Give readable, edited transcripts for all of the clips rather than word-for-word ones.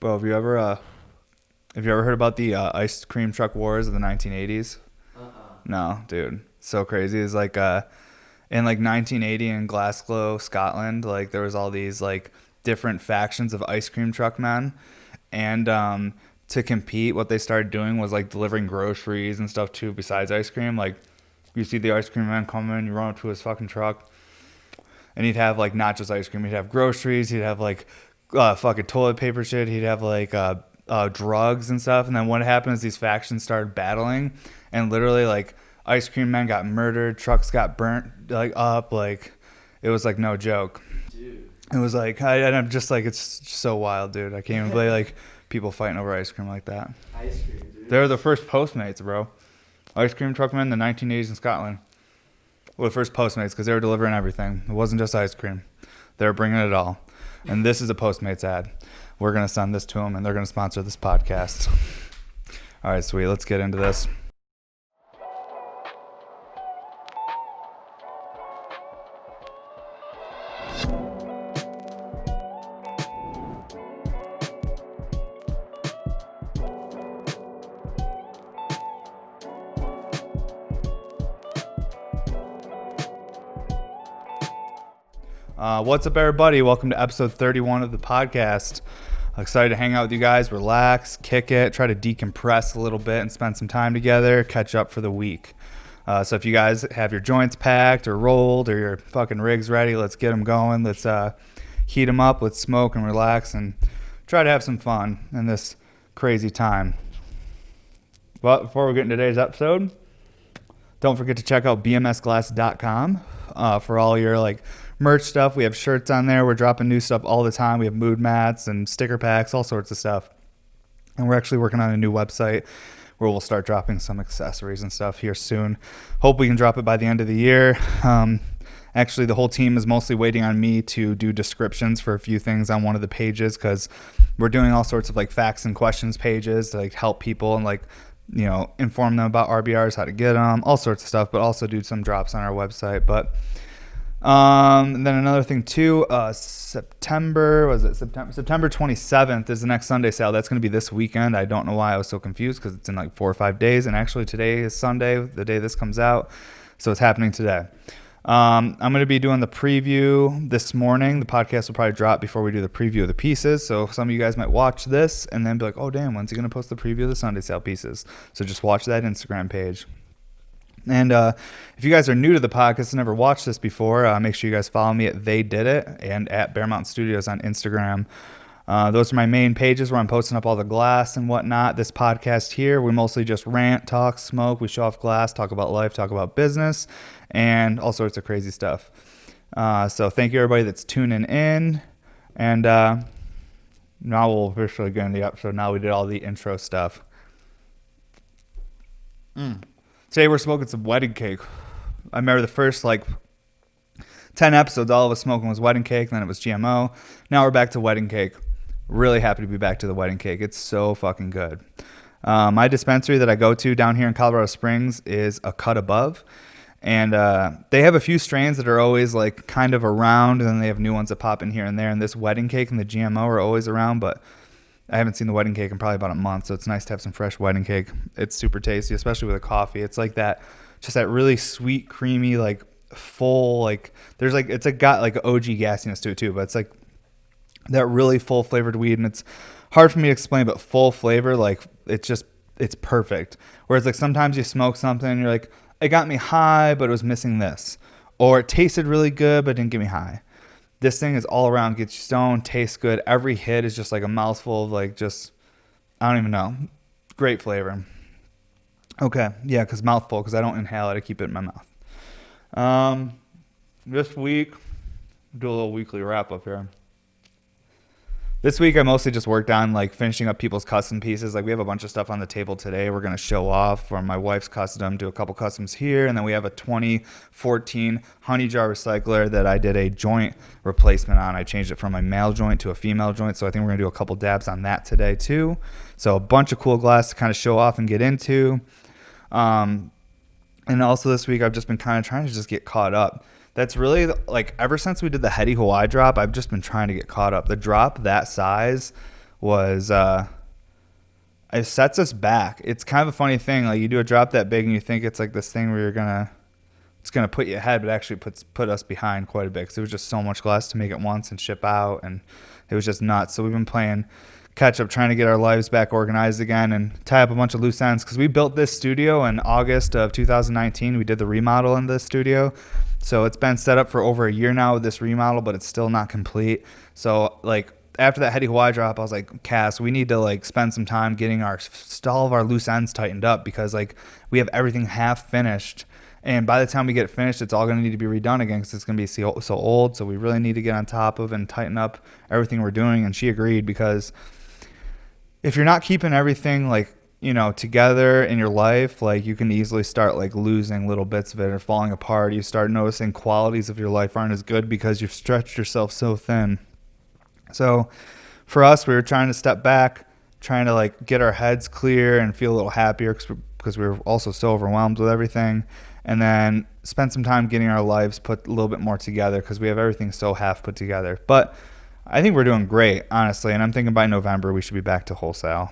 Bro, have you ever heard about the ice cream truck wars of the 1980s? No, dude. So crazy. It's like in like 1980 in Glasgow, Scotland, like there was all these like different factions of ice cream truck men, and to compete, what they started doing was like delivering groceries and stuff too besides ice cream. Like you see the ice cream man come in, you run up to his fucking truck, and he'd have like not just ice cream, he'd have groceries, he'd have like fucking toilet paper shit, he'd have like drugs and stuff. And then what happened is these factions started battling, and literally like ice cream men got murdered, trucks got burnt like up, like it was like no joke. Dude. It was like I'm just like, it's so wild, dude. I can't even believe like people fighting over ice cream like that. Ice cream, dude. They're the first Postmates, bro. Ice cream truck men in the 1980s in Scotland were the first Postmates because they were delivering everything. It wasn't just ice cream. They were bringing it all. And this is a Postmates ad. We're going to send this to them, and they're going to sponsor this podcast. All right, sweet. Let's get into this. What's up, everybody? Welcome to episode 31 of the podcast. Excited to hang out with you guys, relax, kick it, try to decompress a little bit and spend some time together, catch up for the week. So if you guys have your joints packed or rolled or your fucking rigs ready, let's get them going. Let's heat them up. Let's smoke and relax and try to have some fun in this crazy time. But before we get into today's episode, don't forget to check out bmsglass.com for all your like merch stuff. We have shirts on there. We're dropping new stuff all the time. We have mood mats and sticker packs, all sorts of stuff. And we're actually working on a new website where we'll start dropping some accessories and stuff here soon. Hope we can drop it by the end of the year. Actually, the whole team is mostly waiting on me to do descriptions for a few things on one of the pages because we're doing all sorts of like facts and questions pages to like help people and like, you know, inform them about RBRs, how to get them, all sorts of stuff, but also do some drops on our website. But and then another thing too, September 27th is the next Sunday sale. That's going to be this weekend. I don't know why I was so confused because it's in like 4 or 5 days. And actually today is Sunday, the day this comes out. So it's happening today. I'm going to be doing the preview this morning. The podcast will probably drop before we do the preview of the pieces. So some of you guys might watch this and then be like, oh damn, when's he going to post the preview of the Sunday sale pieces? So just watch that Instagram page. And if you guys are new to the podcast and never watched this before, make sure you guys follow me at They Did It and at Bear Mountain Studios on Instagram. Those are my main pages where I'm posting up all the glass and whatnot. This podcast here, we mostly just rant, talk, smoke. We show off glass, talk about life, talk about business, and all sorts of crazy stuff. So thank you, everybody that's tuning in. And now we'll officially get into the episode. Now we did all the intro stuff. Today we're smoking some wedding cake. I remember the first like 10 episodes, all of us smoking was wedding cake, and then it was GMO. Now we're back to wedding cake. Really happy to be back to the wedding cake. It's so fucking good. My dispensary that I go to down here in Colorado Springs is a cut above. And they have a few strains that are always like kind of around, and then they have new ones that pop in here and there. And this wedding cake and the GMO are always around, but I haven't seen the wedding cake in probably about a month, so it's nice to have some fresh wedding cake. It's super tasty, especially with a coffee. It's like that, just that really sweet, creamy, like full, like there's like, it's like got like OG gassiness to it too, but it's like that really full flavored weed, and it's hard for me to explain, but full flavor, like it's perfect. Whereas like sometimes you smoke something and you're like, it got me high, but it was missing this, or it tasted really good, but it didn't get me high. This thing is all around, gets you stoned, tastes good. Every hit is just like a mouthful of like just, I don't even know. Great flavor. Okay, yeah, because mouthful, because I don't inhale it. I keep it in my mouth. This week, do a little weekly wrap up here. This week, I mostly just worked on like finishing up people's custom pieces. Like we have a bunch of stuff on the table today we're going to show off from my wife's custom, do a couple customs here. And then we have a 2014 honey jar recycler that I did a joint replacement on. I changed it from a male joint to a female joint. So I think we're going to do a couple dabs on that today too. So a bunch of cool glass to kind of show off and get into. And also this week, I've just been kind of trying to just get caught up. That's really, like, ever since we did the Heady Hawaii drop, I've just been trying to get caught up. The drop that size was it sets us back. It's kind of a funny thing. Like, you do a drop that big and you think it's like this thing where it's gonna put you ahead, but it actually put us behind quite a bit because it was just so much less to make it once and ship out, and it was just nuts. So we've been playing catch up, trying to get our lives back organized again and tie up a bunch of loose ends, because we built this studio in August of 2019. We did the remodel in this studio, so it's been set up for over a year now with this remodel, but it's still not complete. So like, after that heady Hawaii drop, I was like, Cass, we need to like spend some time getting all of our loose ends tightened up, because like we have everything half finished, and by the time we get it finished, it's all going to need to be redone again because it's going to be so old. So we really need to get on top of and tighten up everything we're doing. And she agreed, because if you're not keeping everything like, together in your life, like, you can easily start like losing little bits of it or falling apart. You start noticing qualities of your life aren't as good because you've stretched yourself so thin. So for us, we were trying to step back, trying to like get our heads clear and feel a little happier, because we were also so overwhelmed with everything, and then spend some time getting our lives put a little bit more together, because we have everything so half put together. But I think we're doing great, honestly, and I'm thinking by November we should be back to wholesale.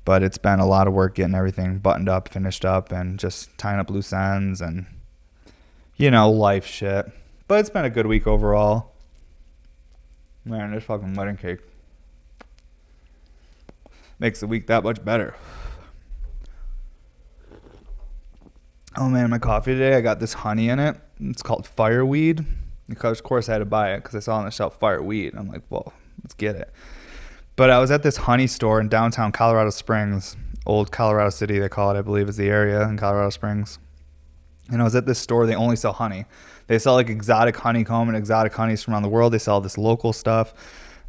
But it's been a lot of work getting everything buttoned up, finished up, and just tying up loose ends and, life shit. But it's been a good week overall. Man, this fucking wedding cake makes the week that much better. Oh man, my coffee today, I got this honey in it. It's called fireweed. Because of course I had to buy it because I saw on the shelf fireweed. I'm like, well, let's get it. But I was at this honey store in downtown Colorado Springs, old Colorado City, they call it, I believe is the area in Colorado Springs. And I was at this store, they only sell honey. They sell like exotic honeycomb and exotic honeys from around the world. They sell this local stuff.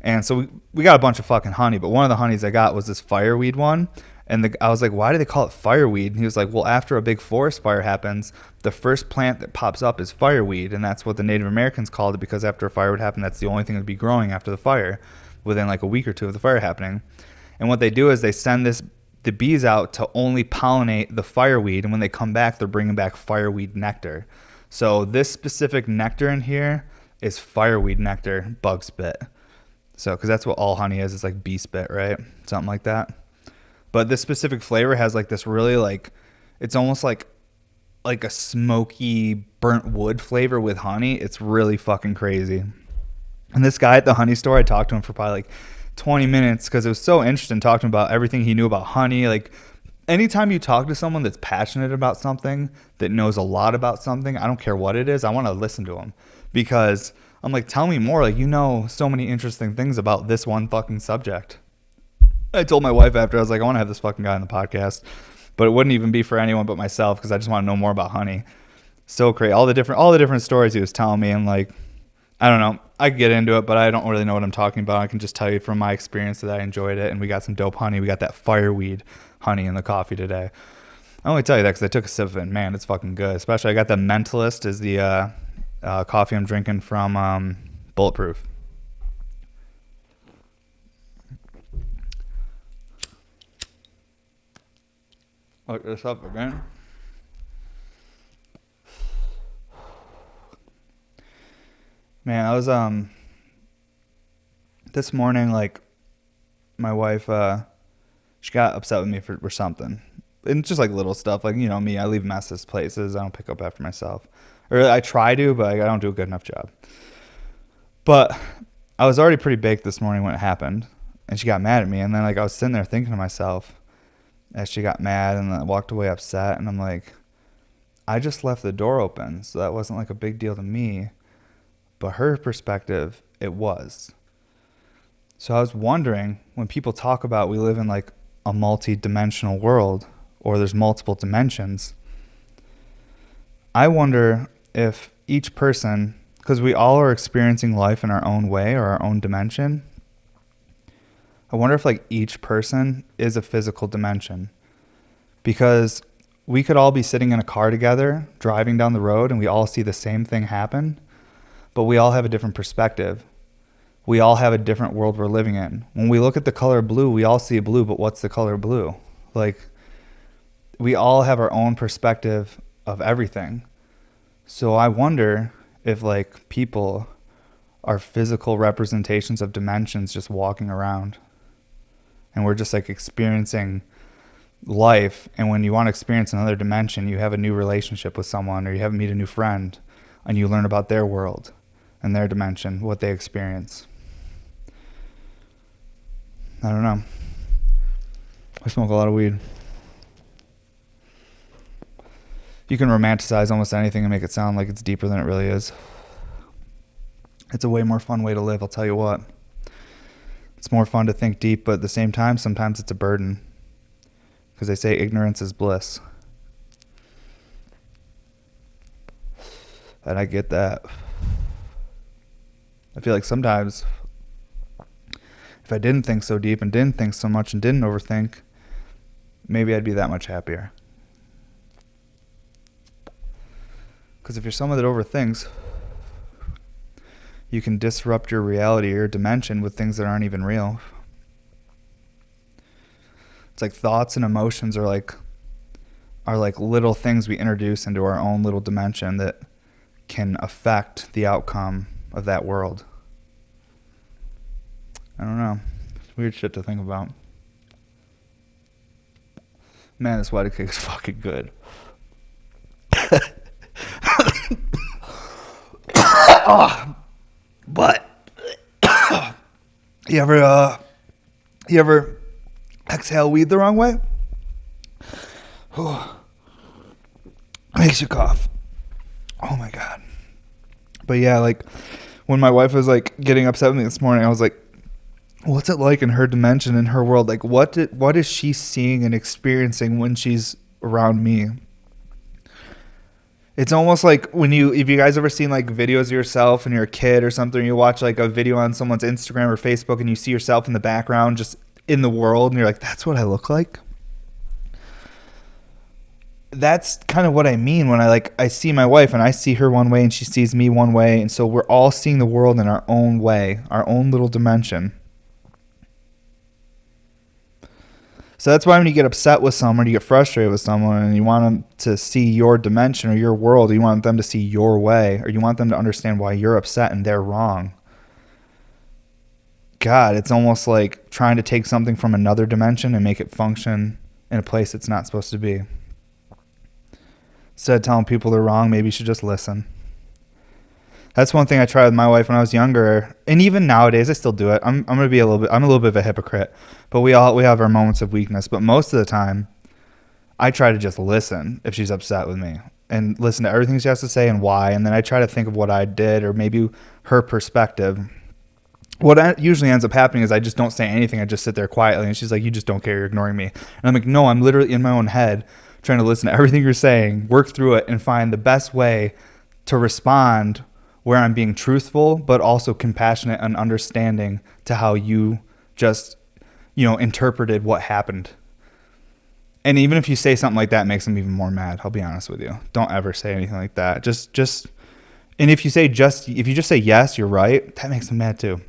And so we got a bunch of fucking honey, but one of the honeys I got was this fireweed one. And I was like, why do they call it fireweed? And he was like, well, after a big forest fire happens, the first plant that pops up is fireweed. And that's what the Native Americans called it, because after a fire would happen, that's the only thing that would be growing after the fire, within like a week or two of the fire happening. And what they do is they send the bees out to only pollinate the fireweed. And when they come back, they're bringing back fireweed nectar. So this specific nectar in here is fireweed nectar, bug spit. So, because that's what all honey is. It's like bee spit, right? Something like that. But this specific flavor has like this really like, it's almost like a smoky burnt wood flavor with honey. It's really fucking crazy. And this guy at the honey store, I talked to him for probably like 20 minutes because it was so interesting talking about everything he knew about honey. Like, anytime you talk to someone that's passionate about something, that knows a lot about something, I don't care what it is, I want to listen to them, because I'm like, tell me more. Like, so many interesting things about this one fucking subject. I told my wife after, I was like, I want to have this fucking guy on the podcast, but it wouldn't even be for anyone but myself, because I just want to know more about honey. So crazy. All the different stories he was telling me, and like, I don't know. I could get into it, but I don't really know what I'm talking about. I can just tell you from my experience that I enjoyed it, and we got some dope honey. We got that fireweed honey in the coffee today. I only tell you that because I took a sip of it, and man, it's fucking good. Especially I got the Mentalist as the coffee I'm drinking from Bulletproof. Look this up again. Man, I was this morning, like, my wife she got upset with me for something. And just like little stuff, like, me, I leave messes places. I don't pick up after myself. Or I try to, but I don't do a good enough job. But I was already pretty baked this morning when it happened, and she got mad at me. And then like I was sitting there thinking to myself as she got mad, and then I walked away upset, and I'm like, I just left the door open, so that wasn't like a big deal to me, but her perspective, it was. So I was wondering, when people talk about we live in like a multi-dimensional world, or there's multiple dimensions, I wonder if each person, because we all are experiencing life in our own way or our own dimension, I wonder if like each person is a physical dimension, because we could all be sitting in a car together, driving down the road, and we all see the same thing happen, but we all have a different perspective. We all have a different world we're living in. When we look at the color blue, we all see blue, but what's the color blue? Like, we all have our own perspective of everything. So I wonder if like people are physical representations of dimensions just walking around. And we're just like experiencing life. And when you want to experience another dimension, you have a new relationship with someone, or you have meet a new friend, and you learn about their world and their dimension, what they experience. I don't know. I smoke a lot of weed. You can romanticize almost anything and make it sound like it's deeper than it really is. It's a way more fun way to live, I'll tell you what. It's more fun to think deep, but at the same time, sometimes it's a burden. Because they say ignorance is bliss. And I get that. I feel like sometimes, if I didn't think so deep and didn't think so much and didn't overthink, maybe I'd be that much happier. Because if you're someone that overthinks, you can disrupt your reality or your dimension with things that aren't even real. It's like thoughts and emotions are like little things we introduce into our own little dimension that can affect the outcome of that world. I don't know. It's weird shit to think about. Man, this white cake is fucking good. But you ever exhale weed the wrong way? Makes you cough. Oh my god. But yeah, like when my wife was like getting upset with me this morning, I was like, what's it like in her dimension, in her world? Like what is she seeing and experiencing when she's around me? It's almost like if you guys ever seen like videos of yourself and you're a kid or something, you watch like a video on someone's Instagram or Facebook and you see yourself in the background just in the world and you're like, that's what I look like? That's kind of what I mean when I see my wife and I see her one way and she sees me one way. And so we're all seeing the world in our own way, our own little dimension. So that's why when you get upset with someone, you get frustrated with someone, and you want them to see your dimension or your world, or you want them to see your way, or you want them to understand why you're upset and they're wrong. God, it's almost like trying to take something from another dimension and make it function in a place it's not supposed to be. Instead of telling people they're wrong, maybe you should just listen. That's one thing I tried with my wife when I was younger, and even nowadays I still do it. I'm a little bit of a hypocrite, but we have our moments of weakness. But most of the time, I try to just listen if she's upset with me and listen to everything she has to say and why, and then I try to think of what I did or maybe her perspective. What usually ends up happening is I just don't say anything. I just sit there quietly, and she's like, "You just don't care. You're ignoring me." And I'm like, "No, I'm literally in my own head trying to listen to everything you're saying, work through it, and find the best way to respond where I'm being truthful, but also compassionate and understanding to how you just, interpreted what happened." And even if you say something like that, it makes them even more mad. I'll be honest with you. Don't ever say anything like that. And if you just say yes, you're right, that makes them mad too.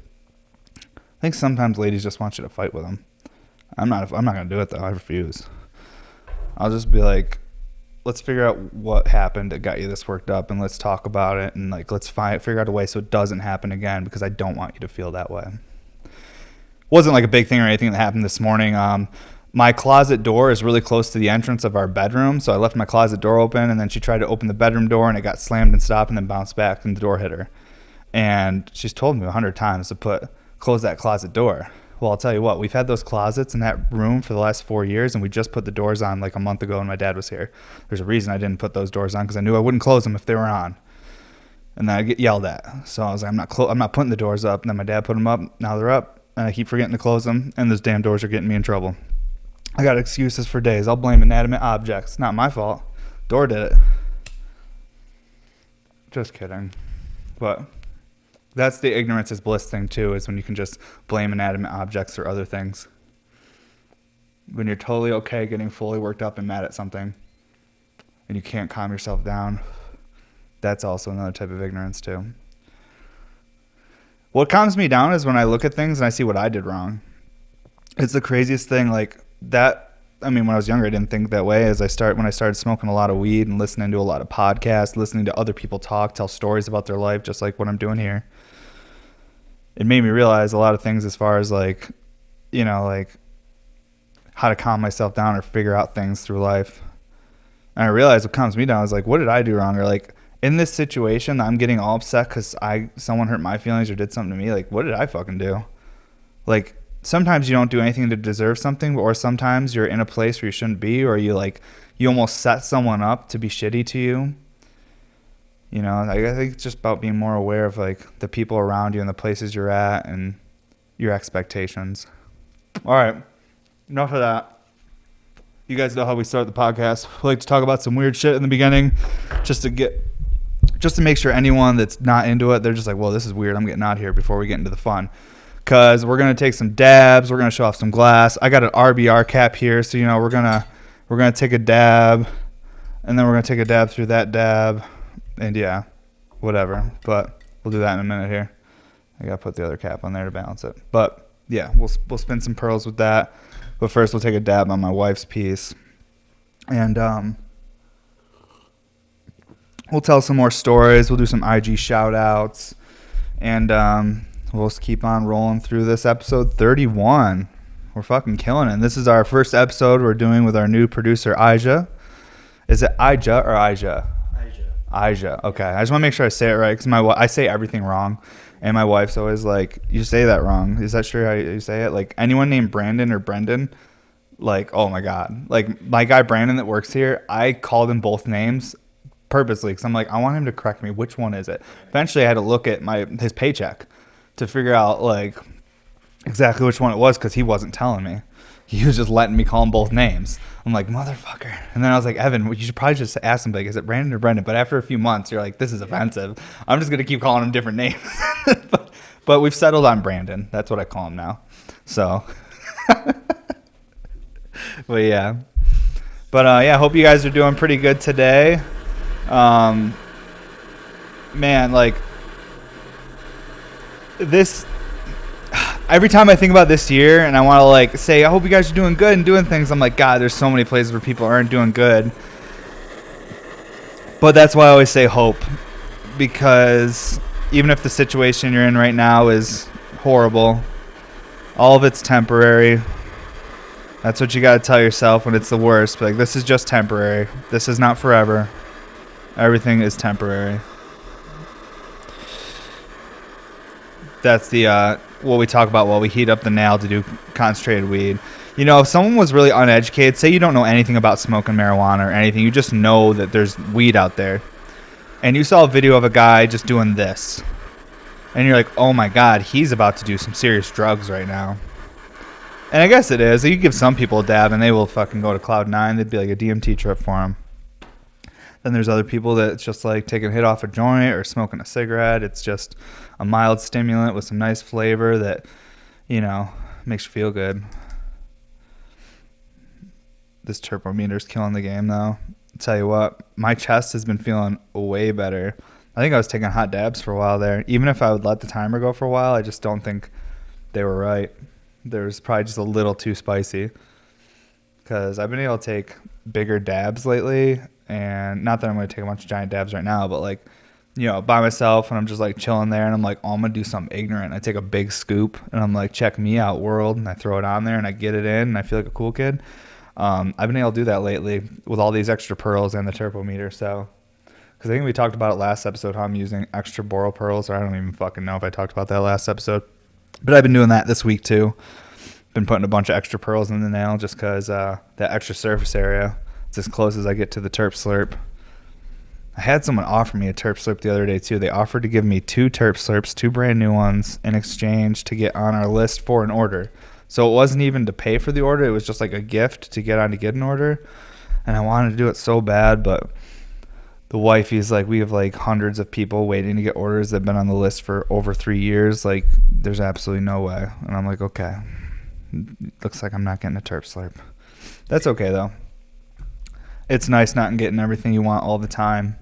I think sometimes ladies just want you to fight with them. I'm not going to do it though. I refuse. I'll just be like, let's figure out what happened that got you this worked up, and let's talk about it, and let's figure out a way so it doesn't happen again, because I don't want you to feel that way. Wasn't like a big thing or anything that happened this morning. My closet door is really close to the entrance of our bedroom, so I left my closet door open, and then she tried to open the bedroom door, and it got slammed and stopped and then bounced back, and the door hit her. And she's told me 100 times to close that closet door. Well, I'll tell you what, we've had those closets in that room for the last 4 years, and we just put the doors on like a month ago when my dad was here. There's a reason I didn't put those doors on, because I knew I wouldn't close them if they were on. And then I'd get yelled at. So I was like, I'm not putting the doors up. And then my dad put them up. Now they're up, and I keep forgetting to close them, and those damn doors are getting me in trouble. I got excuses for days. I'll blame inanimate objects. Not my fault. Door did it. Just kidding. But that's the ignorance is bliss thing too, is when you can just blame inanimate objects or other things. When you're totally okay getting fully worked up and mad at something and you can't calm yourself down, that's also another type of ignorance too. What calms me down is when I look at things and I see what I did wrong. It's the craziest thing, when I was younger, I didn't think that way. When I started smoking a lot of weed and listening to a lot of podcasts, listening to other people tell stories about their life, just like what I'm doing here. it made me realize a lot of things as far as like, you know, like how to calm myself down or figure out things through life. And I realized what calms me down is like, what did I do wrong? Or like in this situation, I'm getting all upset because someone hurt my feelings or did something to me. Like, what did I fucking do? Like, sometimes you don't do anything to deserve something, or sometimes you're in a place where you shouldn't be, or you almost set someone up to be shitty to you. You know, I think it's just about being more aware of like the people around you and the places you're at and your expectations. All right, enough of that. You guys know how we start the podcast. We like to talk about some weird shit in the beginning, just to make sure anyone that's not into it, they're just like, well, this is weird, I'm getting out of here before we get into the fun. Because we're going to take some dabs, we're going to show off some glass. I got an RBR cap here, so, you know, we're gonna take a dab, and then we're going to take a dab through that dab, and yeah, whatever. But we'll do that in a minute here. I got to put the other cap on there to balance it. But yeah, we'll spin some pearls with that. But first, we'll take a dab on my wife's piece. And we'll tell some more stories. We'll do some IG shout-outs. And we'll just keep on rolling through this episode 31. We're fucking killing it. And this is our first episode we're doing with our new producer, Ijah. Is it Ijah or Ijah? Ijah. Okay. I just want to make sure I say it right because I say everything wrong. And my wife's always like, you say that wrong. Is that sure how you say it? Like, anyone named Brandon or Brendan, like, oh my God. Like, my guy Brandon that works here, I called him both names purposely because I'm like, I want him to correct me. Which one is it? Eventually, I had to look at his paycheck to figure out, like, exactly which one it was because he wasn't telling me. He was just letting me call him both names. I'm like, motherfucker. And then I was like, Evan, you should probably just ask him, like, is it Brandon or Brendan? But after a few months, you're like, this is offensive. I'm just going to keep calling him different names. but we've settled on Brandon. That's what I call him now. So, but yeah. But yeah, hope you guys are doing pretty good today. Man, like, this... Every time I think about this year and I want to like say, I hope you guys are doing good and doing things, I'm like, God, there's so many places where people aren't doing good. But that's why I always say hope, because even if the situation you're in right now is horrible, all of it's temporary. That's what you got to tell yourself when it's the worst. Like, this is just temporary. This is not forever. Everything is temporary. That's the what we talk about while we heat up the nail to do concentrated weed. You know, if someone was really uneducated, say you don't know anything about smoking marijuana or anything, you just know that there's weed out there, and you saw a video of a guy just doing this, and you're like, oh my God, he's about to do some serious drugs right now. And I guess it is. You give some people a dab and they will fucking go to cloud nine. They'd be like a DMT trip for them. Then there's other people that it's just like taking a hit off a joint or smoking a cigarette. It's just a mild stimulant with some nice flavor that, you know, makes you feel good. This turbometer's killing the game, though. I'll tell you what, my chest has been feeling way better. I think I was taking hot dabs for a while there. Even if I would let the timer go for a while, I just don't think they were right. There was probably just a little too spicy. Because I've been able to take bigger dabs lately. And not that I'm going to take a bunch of giant dabs right now, but like, you know, by myself and I'm just like chilling there and I'm like, oh, I'm going to do something ignorant. I take a big scoop and I'm like, check me out, world. And I throw it on there and I get it in and I feel like a cool kid. I've been able to do that lately with all these extra pearls and the turbometer. So, because I think we talked about it last episode, how I'm using extra boral pearls, or I don't even fucking know if I talked about that last episode. But I've been doing that this week too. Been putting a bunch of extra pearls in the nail just because that extra surface area. It's as close as I get to the terp slurp. I had someone offer me a terp slurp the other day too. They offered to give me 2 terp slurps, 2 brand new ones, in exchange to get on our list for an order. So it wasn't even to pay for the order. It was just like a gift to get on to get an order. And I wanted to do it so bad, but the wifey's like, we have like hundreds of people waiting to get orders that have been on the list for over 3 years. Like, there's absolutely no way. And I'm like, okay. Looks like I'm not getting a terp slurp. That's okay though. It's nice not getting everything you want all the time.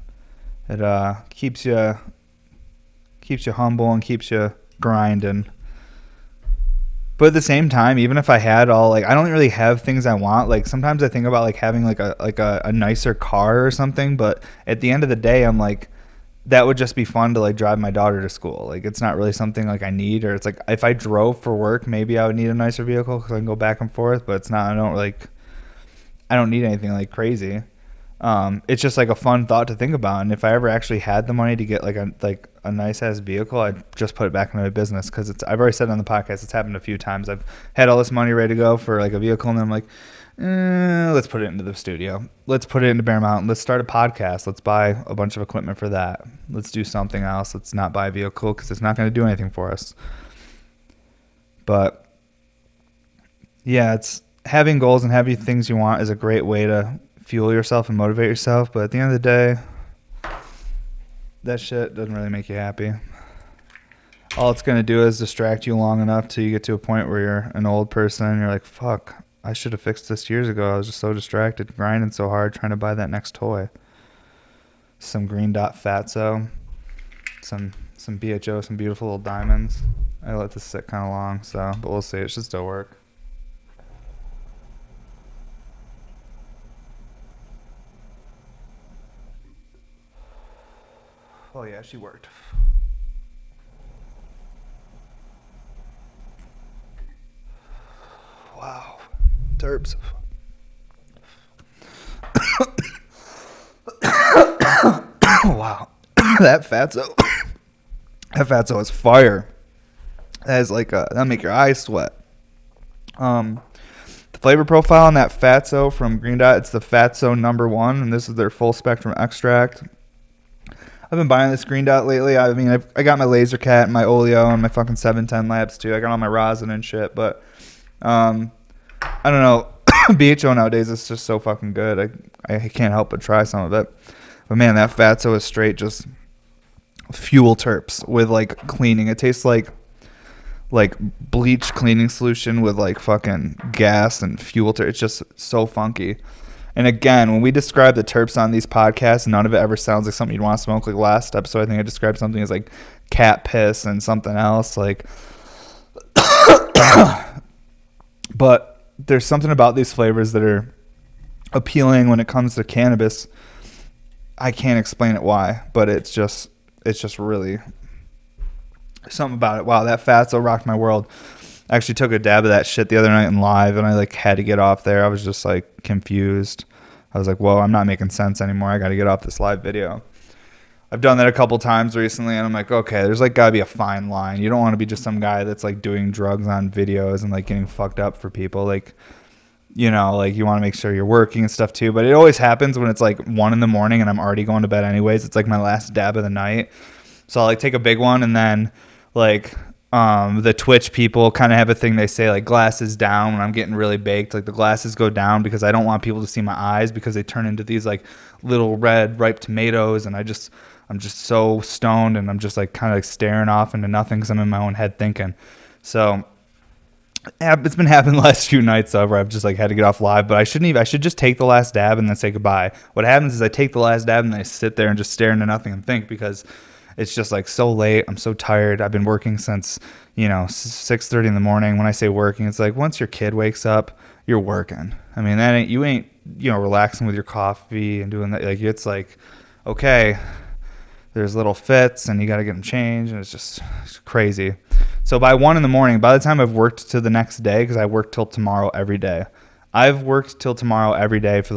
It keeps you humble and keeps you grinding. But at the same time, even if I had all, like, I don't really have things I want. Like, sometimes I think about like having like a nicer car or something. But at the end of the day, I'm like, that would just be fun to like drive my daughter to school. Like it's not really something like I need, or it's like if I drove for work, maybe I would need a nicer vehicle because I can go back and forth. But it's not. I don't need anything like crazy. It's just like a fun thought to think about. And if I ever actually had the money to get like a nice ass vehicle, I'd just put it back into my business because I've already said on the podcast, it's happened a few times. I've had all this money ready to go for like a vehicle, and then I'm like, let's put it into the studio. Let's put it into Bear Mountain. Let's start a podcast. Let's buy a bunch of equipment for that. Let's do something else. Let's not buy a vehicle because it's not going to do anything for us. But yeah, it's having goals and having things you want is a great way to fuel yourself and motivate yourself. But at the end of the day, that shit doesn't really make you happy. All it's going to do is distract you long enough till you get to a point where you're an old person and you're like, fuck, I should have fixed this years ago. I was just so distracted, grinding so hard, trying to buy that next toy. Some green dot fatso, some BHO, some beautiful little diamonds. I let this sit kind of long, but we'll see. It should still work. Oh yeah, she worked. Wow. Terps. Wow. That fatso is fire. That is like that'll make your eyes sweat. The flavor profile on that fatso from Green Dot, it's the fatso #1, and this is their full spectrum extract. I've been buying this Green Dot lately. I mean, I got my Laser Cat and my Oleo and my fucking 710 Labs too. I got all my rosin and shit, but I don't know. BHO nowadays is just so fucking good. I can't help but try some of it. But man, that fatso is straight just fuel terps with like cleaning. It tastes like bleach cleaning solution with like fucking gas and fuel terps. It's just so funky. And again, when we describe the terps on these podcasts, none of it ever sounds like something you'd want to smoke. Like last episode, I think I described something as like cat piss and something else. Like, but there's something about these flavors that are appealing when it comes to cannabis. I can't explain it why, but it's just really something about it. Wow, that fatso rocked my world. I actually took a dab of that shit the other night in live, and I like had to get off there. I was just like confused. I was like, whoa, I'm not making sense anymore. I got to get off this live video. I've done that a couple times recently, and I'm like, okay, there's like got to be a fine line. You don't want to be just some guy that's like doing drugs on videos and like getting fucked up for people. Like, you know, like you want to make sure you're working and stuff too. But it always happens when it's like 1 a.m. and I'm already going to bed anyways. It's like my last dab of the night. So I'll like take a big one, and then like the Twitch people kind of have a thing they say like glasses down when I'm getting really baked. Like the glasses go down because I don't want people to see my eyes because they turn into these like little red ripe tomatoes, and I'm just so stoned, and I'm just like kind of like staring off into nothing because I'm in my own head thinking. So it's been happening the last few nights where I've just like had to get off live, but I should just take the last dab and then say goodbye. What happens is I take the last dab and then I sit there and just stare into nothing and think, because it's just like so late. I'm so tired. I've been working since, 6:30 in the morning. When I say working, it's like once your kid wakes up, you're working. I mean, you ain't relaxing with your coffee and doing that. Like it's like, okay, there's little fits and you got to get them changed, and it's crazy. So by 1 a.m, by the time I've worked to the next day, because I work till tomorrow every day. I've worked till tomorrow every day for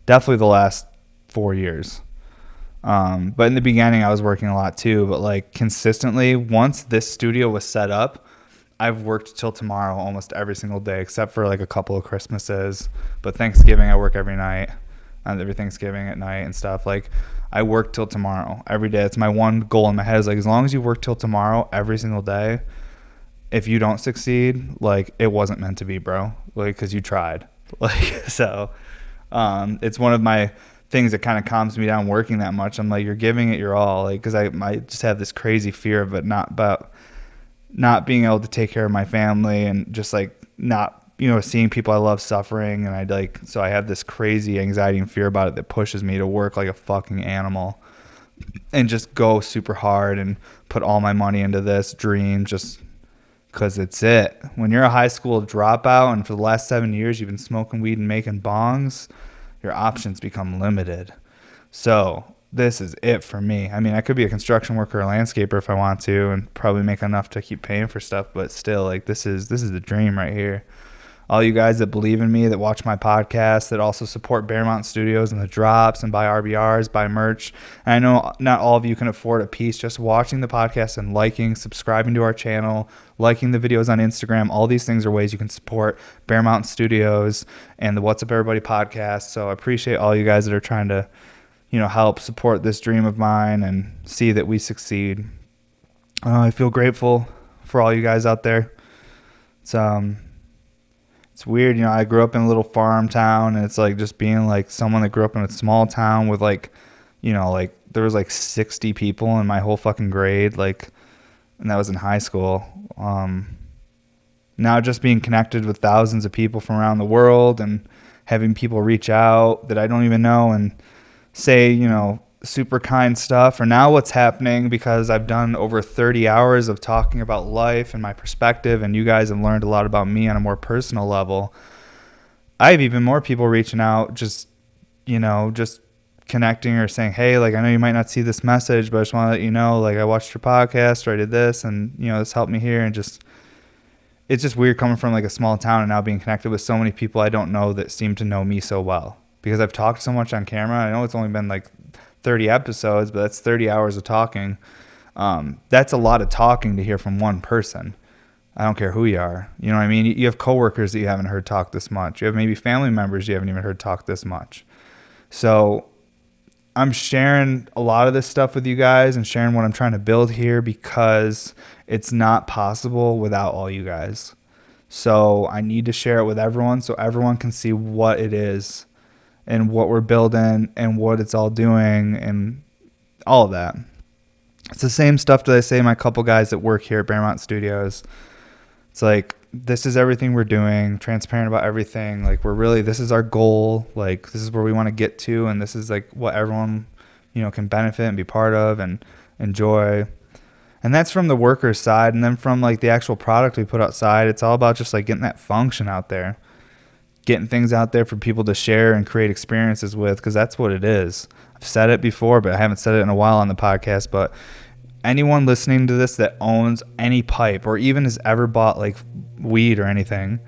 definitely the last 4 years. But in the beginning I was working a lot too, but like consistently, once this studio was set up, I've worked till tomorrow almost every single day, except for like a couple of Christmases. But Thanksgiving I work every night, and every Thanksgiving at night and stuff. Like I work till tomorrow every day. It's my one goal in my head, is like, as long as you work till tomorrow every single day, if you don't succeed, like it wasn't meant to be, bro. Like, cause you tried. Like, so, it's one of my things that kind of calms me down working that much. I'm like, you're giving it your all. Like, cause I just have this crazy fear of it, not being able to take care of my family, and just like not, seeing people I love suffering. And so I have this crazy anxiety and fear about it that pushes me to work like a fucking animal and just go super hard and put all my money into this dream just because it's it. When you're a high school dropout and for the last 7 years you've been smoking weed and making bongs, your options become limited. So this is it for me. I mean, I could be a construction worker or landscaper if I want to, and probably make enough to keep paying for stuff. But still, like this is the dream right here. All you guys that believe in me, that watch my podcast, that also support Bear Mountain Studios and the drops and buy RBRs, buy merch. And I know not all of you can afford a piece. Just watching the podcast and liking, subscribing to our channel, liking the videos on Instagram, all these things are ways you can support Bear Mountain Studios and the What's Up Everybody podcast. So I appreciate all you guys that are trying to, help support this dream of mine and see that we succeed. I feel grateful for all you guys out there. It's weird, I grew up in a little farm town, and it's like just being like someone that grew up in a small town with like, there was like 60 people in my whole fucking grade, like, and that was in high school. Now just being connected with thousands of people from around the world and having people reach out that I don't even know and say, super kind stuff. Or now what's happening, because I've done over 30 hours of talking about life and my perspective, and you guys have learned a lot about me on a more personal level. I have even more people reaching out, just connecting or saying, hey, like, I know you might not see this message, but I just want to let you know, like, I watched your podcast or I did this, and this helped me here. And it's just weird coming from like a small town and now being connected with so many people I don't know that seem to know me so well, because I've talked so much on camera. I know it's only been like 30 episodes, but that's 30 hours of talking. That's a lot of talking to hear from one person. I don't care who you are. You know what I mean? You have coworkers that you haven't heard talk this much. You have maybe family members you haven't even heard talk this much. So I'm sharing a lot of this stuff with you guys and sharing what I'm trying to build here, because it's not possible without all you guys. So I need to share it with everyone so everyone can see what it is and what we're building and what it's all doing and all of that. It's the same stuff that I say to my couple guys that work here at Bear Mountain Studios. It's like, this is everything we're doing, transparent about everything. Like, this is our goal. Like, this is where we want to get to, and this is like what everyone, can benefit and be part of and enjoy. And that's from the workers' side. And then from like the actual product we put outside, it's all about just like getting that function out there. Getting things out there for people to share and create experiences with, because that's what it is. I've said it before, but I haven't said it in a while on the podcast. But anyone listening to this that owns any pipe or even has ever bought like weed or anything,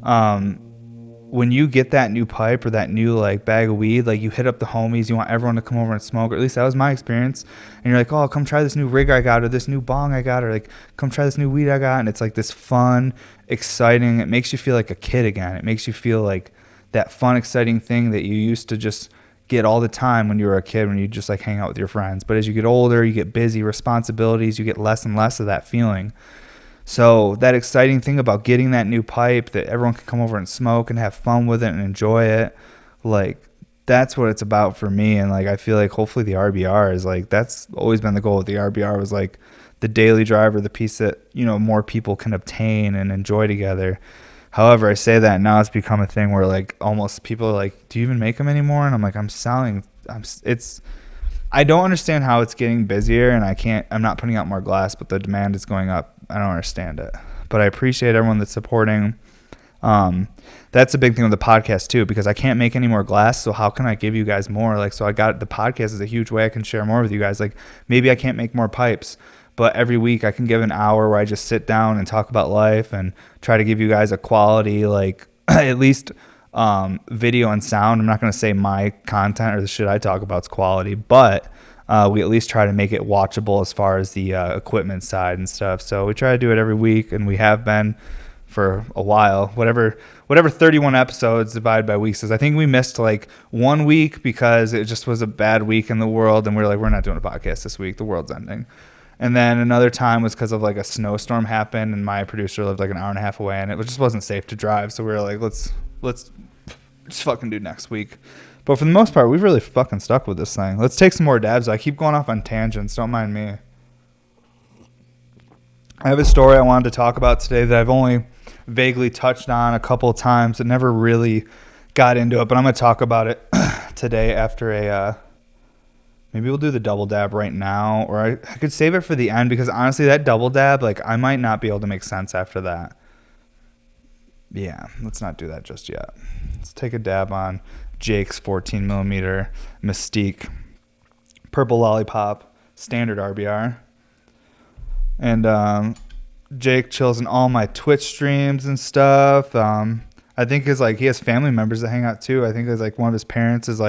when you get that new pipe or that new like bag of weed, like you hit up the homies, you want everyone to come over and smoke, or at least that was my experience. And you're like, oh, come try this new rig I got, or this new bong I got, or like come try this new weed I got. And it's like this fun, exciting, it makes you feel like a kid again. It makes you feel like that fun, exciting thing that you used to just get all the time when you were a kid, when you just like hang out with your friends. But as you get older, you get busy, responsibilities, you get less and less of that feeling. So that exciting thing about getting that new pipe that everyone can come over and smoke and have fun with it and enjoy it, like that's what it's about for me. And like I feel like hopefully the RBR is like, that's always been the goal with the RBR, was like the daily driver, the piece that more people can obtain and enjoy together. However, I say that now it's become a thing where like almost people are like, do you even make them anymore? And I'm like, I don't understand how it's getting busier, and I'm not putting out more glass, but the demand is going up. I don't understand it, but I appreciate everyone that's supporting. That's a big thing with the podcast too, because I can't make any more glass. So how can I give you guys more? Like, so I got the podcast is a huge way I can share more with you guys. Like maybe I can't make more pipes, but every week I can give an hour where I just sit down and talk about life and try to give you guys a quality, like at least video and sound. I'm not going to say my content or the shit I talk about is quality, but we at least try to make it watchable as far as the equipment side and stuff. So we try to do it every week, and we have been for a while. Whatever 31 episodes divided by weeks is. I think we missed like 1 week because it just was a bad week in the world, and we were like, we're not doing a podcast this week. The world's ending. And then another time was because of like a snowstorm happened, and my producer lived like an hour and a half away, and it just wasn't safe to drive. So we were like, let's just fucking do next week. But for the most part, we've really fucking stuck with this thing. Let's take some more dabs. I keep going off on tangents. Don't mind me. I have a story I wanted to talk about today that I've only vaguely touched on a couple of times. I never really got into it, but I'm going to talk about it today after maybe we'll do the double dab right now, or I could save it for the end, because honestly, that double dab, like I might not be able to make sense after that. Yeah, let's not do that just yet. Let's take a dab on Jake's 14 millimeter Mystique Purple Lollipop, standard RBR. And Jake chills in all my Twitch streams and stuff. I think he has family members that hang out too. I think one of his parents is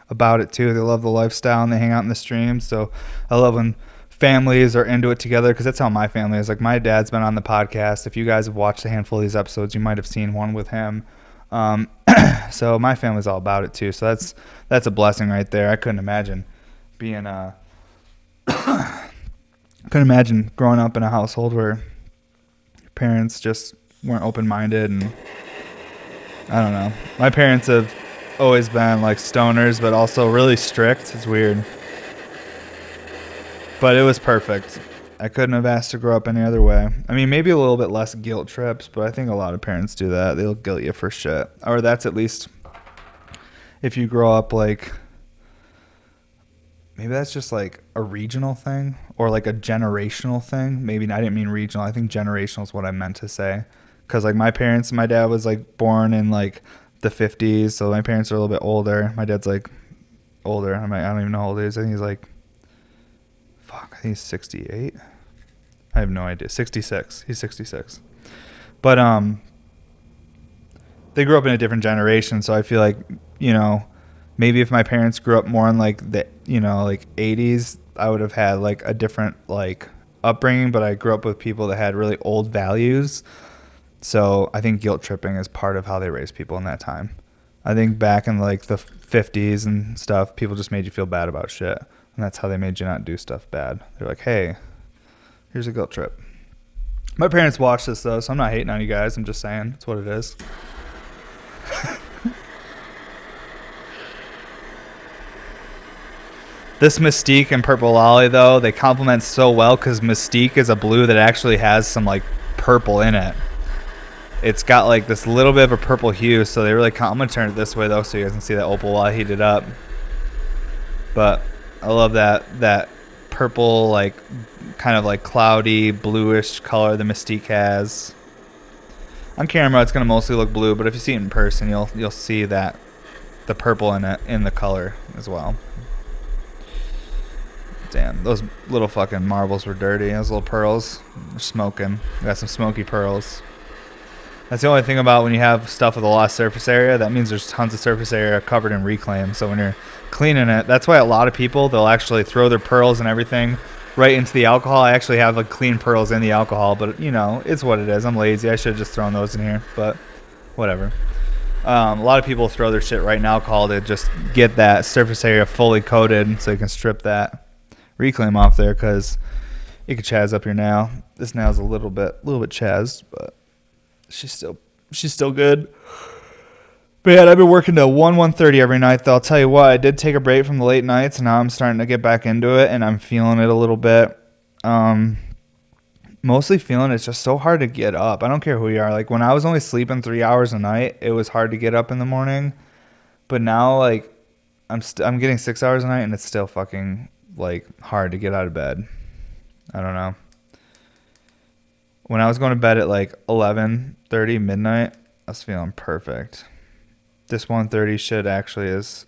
about it too. They love the lifestyle and they hang out in the streams. So I love when families are into it together, because that's how my family is. My dad's been on the podcast. If you guys have watched a handful of these episodes, you might have seen one with him. So my family's all about it too. So that's a blessing right there. I couldn't imagine being couldn't imagine growing up in a household where your parents just weren't open-minded. And I don't know. My parents have always been stoners, but also really strict. It's weird. But it was perfect. I couldn't have asked to grow up any other way. I mean, maybe a little bit less guilt trips, but I think a lot of parents do that. They'll guilt you for shit. Or that's at least if you grow up maybe that's just a regional thing or a generational thing. Maybe I didn't mean regional. I think generational is what I meant to say. Because my parents, my dad was born in the 50s, so my parents are a little bit older. My dad's older. I don't even know how old he is. I think he's I think he's 68. I have no idea. 66. He's 66. But they grew up in a different generation, so I feel maybe if my parents grew up more in the 80s, I would have had a different upbringing, but I grew up with people that had really old values. So I think guilt tripping is part of how they raised people in that time. I think back in the 50s and stuff, people just made you feel bad about shit. And that's how they made you not do stuff bad. They're like, hey, here's a guilt trip. My parents watch this, though, so I'm not hating on you guys. I'm just saying it's what it is. This Mystique and Purple Lolly, though, they complement so well because Mystique is a blue that actually has some, purple in it. It's got, this little bit of a purple hue, so they really... I'm going to turn it this way, though, so you guys can see that opal while I heat it up. But... I love that purple, kind of cloudy, bluish color the Mystique has. On camera, it's going to mostly look blue, but if you see it in person, you'll see that the purple in it in the color as well. Damn, those little fucking marbles were dirty. Those little pearls are smoking. We got some smoky pearls. That's the only thing about when you have stuff with a lot of surface area. That means there's tons of surface area covered in reclaim. So when you're cleaning it, that's why a lot of people, they'll actually throw their pearls and everything right into the alcohol. I actually have clean pearls in the alcohol, but it's what it is. I'm lazy. I should have just thrown those in here, but whatever. A lot of people throw their shit right in alcohol to just get that surface area fully coated so you can strip that reclaim off there, because it could chaz up your nail. This nail's a little bit chazzed, but she's still good. But yeah, I've been working to 1:30 every night, though. I'll tell you what, I did take a break from the late nights, and now I'm starting to get back into it, and I'm feeling it a little bit. Mostly feeling it's just so hard to get up. I don't care who you are. When I was only sleeping 3 hours a night, it was hard to get up in the morning. But now, I'm getting 6 hours a night, and it's still fucking, hard to get out of bed. I don't know. When I was going to bed at 11:30 midnight, I was feeling perfect. This 1:30 shit actually is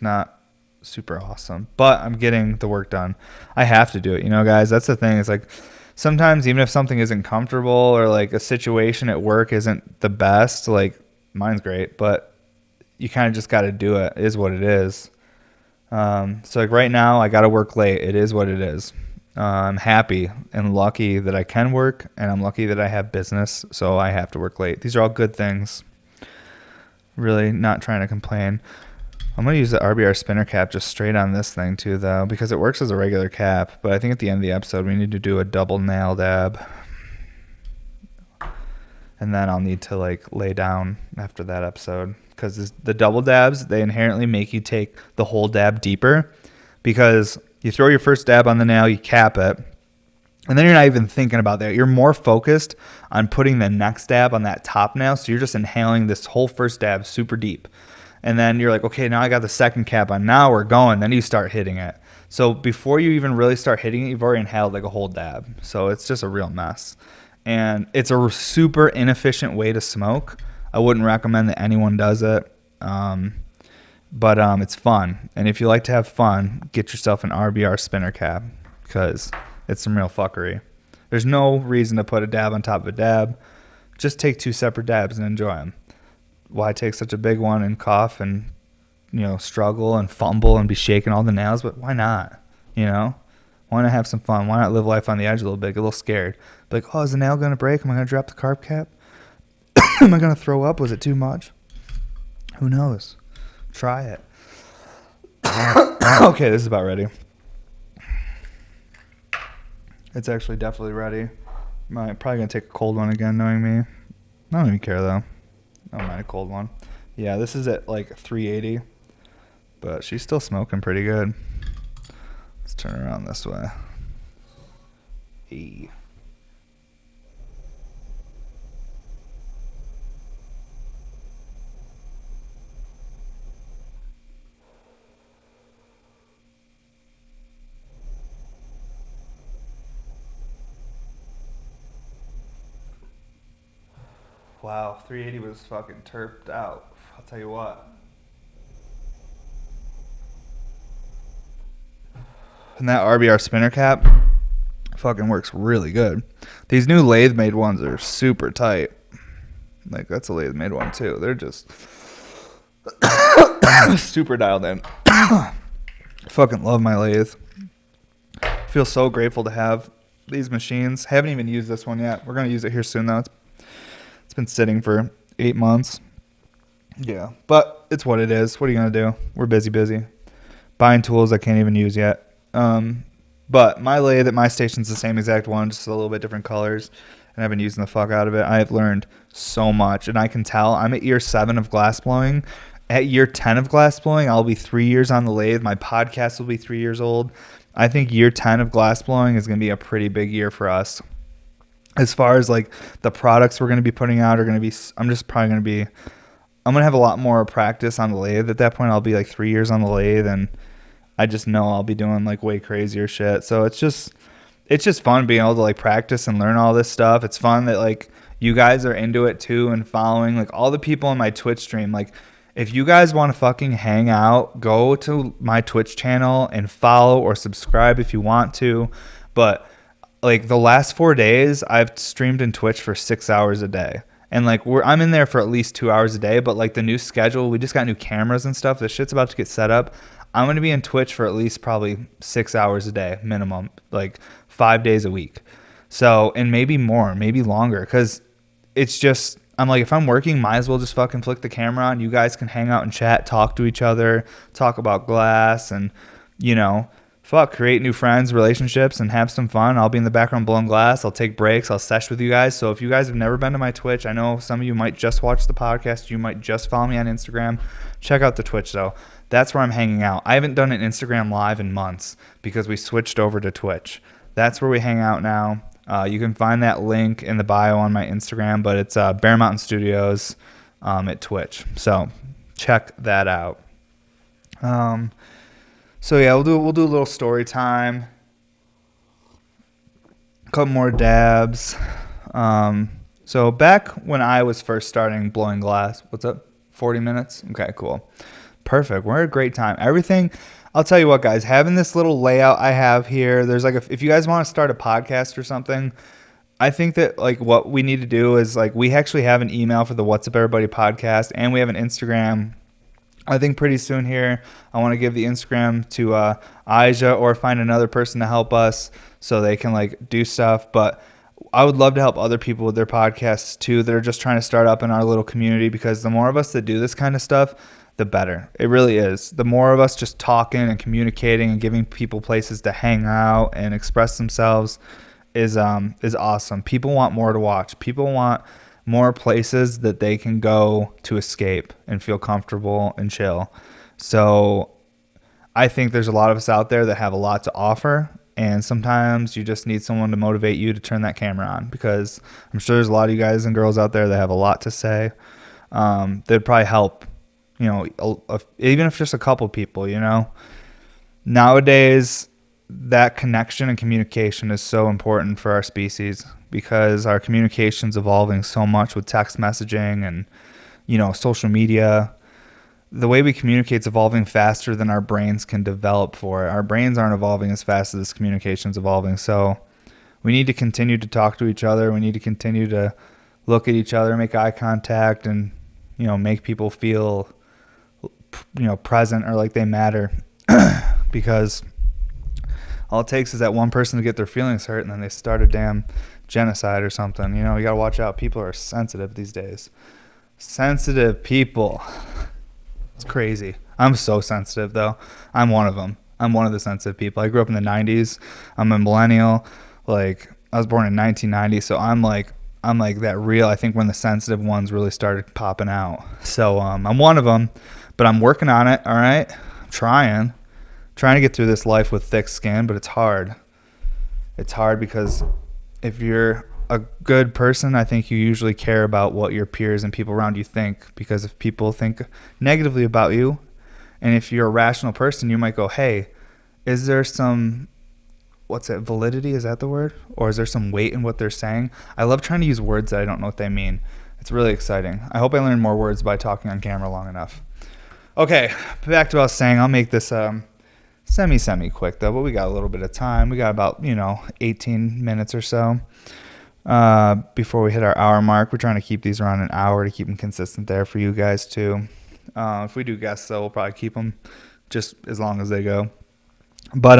not super awesome, but I'm getting the work done. I have to do it, guys. That's the thing. It's sometimes even if something isn't comfortable or a situation at work isn't the best, mine's great, but you kind of just got to do it. It is what it is. So right now I got to work late. It is what it is. I'm happy and lucky that I can work, and I'm lucky that I have business, so I have to work late. These are all good things. Really not trying to complain. I'm going to use the RBR spinner cap just straight on this thing too, though, because it works as a regular cap, but I think at the end of the episode we need to do a double nail dab. And then I'll need to lay down after that episode, because the double dabs, they inherently make you take the whole dab deeper, because you throw your first dab on the nail, you cap it, and then you're not even thinking about that. You're more focused on putting the next dab on that top nail, so you're just inhaling this whole first dab super deep. And then you're like, okay, now I got the second cap on. Now we're going. Then you start hitting it. So before you even really start hitting it, you've already inhaled a whole dab. So it's just a real mess. And it's a super inefficient way to smoke. I wouldn't recommend that anyone does it. But it's fun. And if you like to have fun, get yourself an RBR spinner cap because it's some real fuckery. There's no reason to put a dab on top of a dab. Just take 2 separate dabs and enjoy them. Why take such a big one and cough and, struggle and fumble and be shaking all the nails? But why not? Why not have some fun? Why not live life on the edge a little bit? Get a little scared. Like, is the nail going to break? Am I going to drop the carb cap? Am I going to throw up? Was it too much? Who knows? Try it. Okay, this is about ready. It's actually definitely ready. I'm probably going to take a cold one again, knowing me. I don't even care, though. I don't mind a cold one. Yeah, this is at like 380. But she's still smoking pretty good. Let's turn around this way. Hey. Wow, 380 was fucking terped out. I'll tell you what. And that RBR spinner cap fucking works really good. These new lathe made ones are super tight. Like, that's a lathe made one too. They're just super dialed in. Fucking love my lathe. Feel so grateful to have these machines. Haven't even used this one yet. We're going to use it here soon though. It's been sitting for 8 months. Yeah, but it's what it is. What are you going to do? We're busy. Buying tools I can't even use yet. But my lathe at my station's the same exact one, just a little bit different colors. And I've been using the fuck out of it. I have learned so much. And I can tell I'm at year 7 of glass blowing. At year 10 of glass blowing, I'll be 3 years on the lathe. My podcast will be 3 years old. I think year 10 of glass blowing is going to be a pretty big year for us. As far as like the products we're going to be putting out are going to be, I'm going to have a lot more practice on the lathe. At that point, I'll be like 3 years on the lathe, and I just know I'll be doing like way crazier shit. So it's just fun being able to like practice and learn all this stuff. It's fun that like you guys are into it too and following like all the people on my Twitch stream. Like if you guys want to fucking hang out, go to my Twitch channel and follow or subscribe if you want to. But like the last 4 days, I've streamed in Twitch for 6 hours a day. And like I'm in there for at least 2 hours a day. But like the new schedule, we just got new cameras and stuff. The shit's about to get set up. I'm going to be in Twitch for at least probably 6 hours a day minimum, like 5 days a week. So, and maybe more, maybe longer. Because it's just, I'm like, if I'm working, might as well just fucking flick the camera on. You guys can hang out and chat, talk to each other, talk about glass and, create new friends, relationships, and have some fun. I'll be in the background blowing glass. I'll take breaks. I'll sesh with you guys. So if you guys have never been to my Twitch, I know some of you might just watch the podcast. You might just follow me on Instagram. Check out the Twitch, though. That's where I'm hanging out. I haven't done an Instagram Live in months because we switched over to Twitch. That's where we hang out now. You can find that link in the bio on my Instagram, but it's Bear Mountain Studios at Twitch. So check that out. So yeah, we'll do a little story time. A couple more dabs. So back when I was first starting blowing glass, what's up? 40 minutes? Okay, cool. Perfect. We're at a great time. Everything, I'll tell you what, guys, having this little layout I have here, there's like, if you guys want to start a podcast or something, I think that like what we need to do is like, we actually have an email for the What's Up Everybody podcast, and we have an Instagram. I think pretty soon here, I want to give the Instagram to Ijah or find another person to help us so they can like do stuff. But I would love to help other people with their podcasts too that are just trying to start up in our little community, because the more of us that do this kind of stuff, the better. It really is. The more of us just talking and communicating and giving people places to hang out and express themselves is awesome. People want more to watch. People want more places that they can go to escape and feel comfortable and chill. So I think there's a lot of us out there that have a lot to offer, and sometimes you just need someone to motivate you to turn that camera on, because I'm sure there's a lot of you guys and girls out there that have a lot to say. That'd probably help, even if just a couple people, Nowadays, that connection and communication is so important for our species, because our communication's evolving so much with text messaging and, social media. the way we communicate is evolving faster than our brains can develop for it. Our brains aren't evolving as fast as this communication is evolving. So we need to continue to talk to each other. We need to continue to look at each other, make eye contact, and, make people feel, present or like they matter. Because all it takes is that one person to get their feelings hurt and then they start a damn genocide or something. You got to watch out. People are sensitive these days. Sensitive people. It's crazy. I'm so sensitive, though. I'm one of them. I'm one of the sensitive people. I grew up in the 90s. I'm a millennial. Like, I was born in 1990, so I'm like that real. I think when the sensitive ones really started popping out. So I'm one of them, but I'm working on it. All right, I'm trying to get through this life with thick skin, but it's hard. It's hard because if you're a good person, I think you usually care about what your peers and people around you think, because if people think negatively about you, and if you're a rational person, you might go, hey, is there some, validity? Is that the word? Or is there some weight in what they're saying? I love trying to use words that I don't know what they mean. It's really exciting. I hope I learn more words by talking on camera long enough. Okay, back to what I was saying. I'll make this semi quick, though, but we got a little bit of time. We got about, 18 minutes or so before we hit our hour mark. We're trying to keep these around an hour to keep them consistent there for you guys, too. If we do guests, though, we'll probably keep them just as long as they go. But,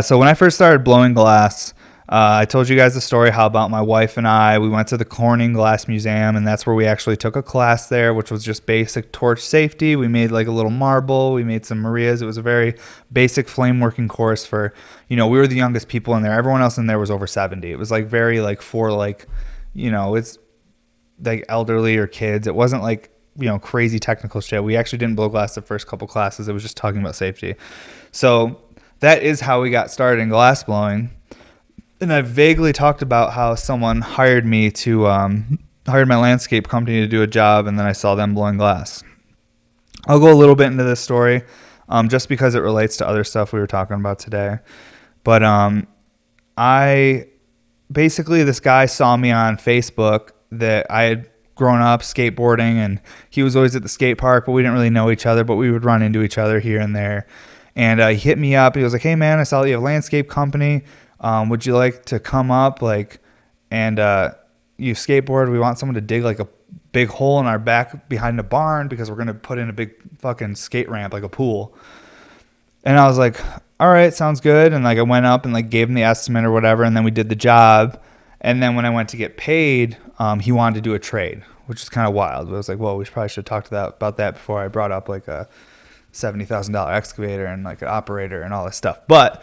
so when I first started blowing glass, I told you guys the story how about my wife and we went to the Corning Glass Museum, and that's where we actually took a class there, which was just basic torch safety. We made like a little marble. We made some Marias. It was a very basic flame working course for, we were the youngest people in there. Everyone else in there was over 70. It was like very like for like, it's like elderly or kids. It wasn't like, crazy technical shit. We actually didn't blow glass the first couple classes. It was just talking about safety. So that is how we got started in glass blowing. And I vaguely talked about how someone hired me to hired my landscape company to do a job, and then I saw them blowing glass. I'll go a little bit into this story, just because it relates to other stuff we were talking about today. But this guy saw me on Facebook that I had grown up skateboarding, and he was always at the skate park, but we didn't really know each other, but we would run into each other here and there. And he hit me up. He was like, hey, man, I saw that you have a landscape company. Would you like to come up and you skateboard? We want someone to dig like a big hole in our back behind the barn because we're going to put in a big fucking skate ramp, like a pool. And I was like, all right, sounds good. And I went up and gave him the estimate or whatever. And then we did the job. And then when I went to get paid, he wanted to do a trade, which is kind of wild. But I was like, well, we probably should have talked about that before I brought up a $70,000 excavator and an operator and all this stuff. But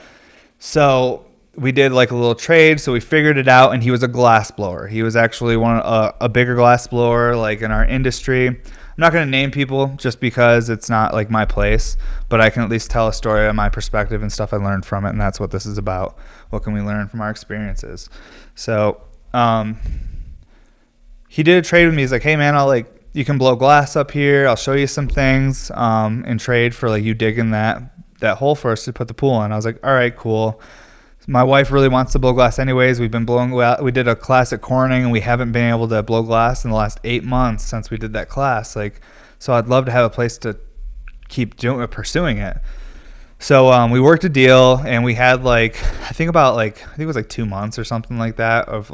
so we did a little trade, so we figured it out, and he was a glass blower. He was actually a bigger glass blower in our industry. I'm not going to name people just because it's not my place, but I can at least tell a story on my perspective and stuff I learned from it, and that's what this is about. What can we learn from our experiences? So he did a trade with me. He's like, hey man, you can blow glass up here. I'll show you some things in trade for you digging that hole for us to put the pool in. I was like, all right, cool. My wife really wants to blow glass anyways. We've been blowing. We did a class at Corning, and we haven't been able to blow glass in the last 8 months since we did that class. So I'd love to have a place to keep pursuing it. So we worked a deal, and we had I think it was 2 months or something like that of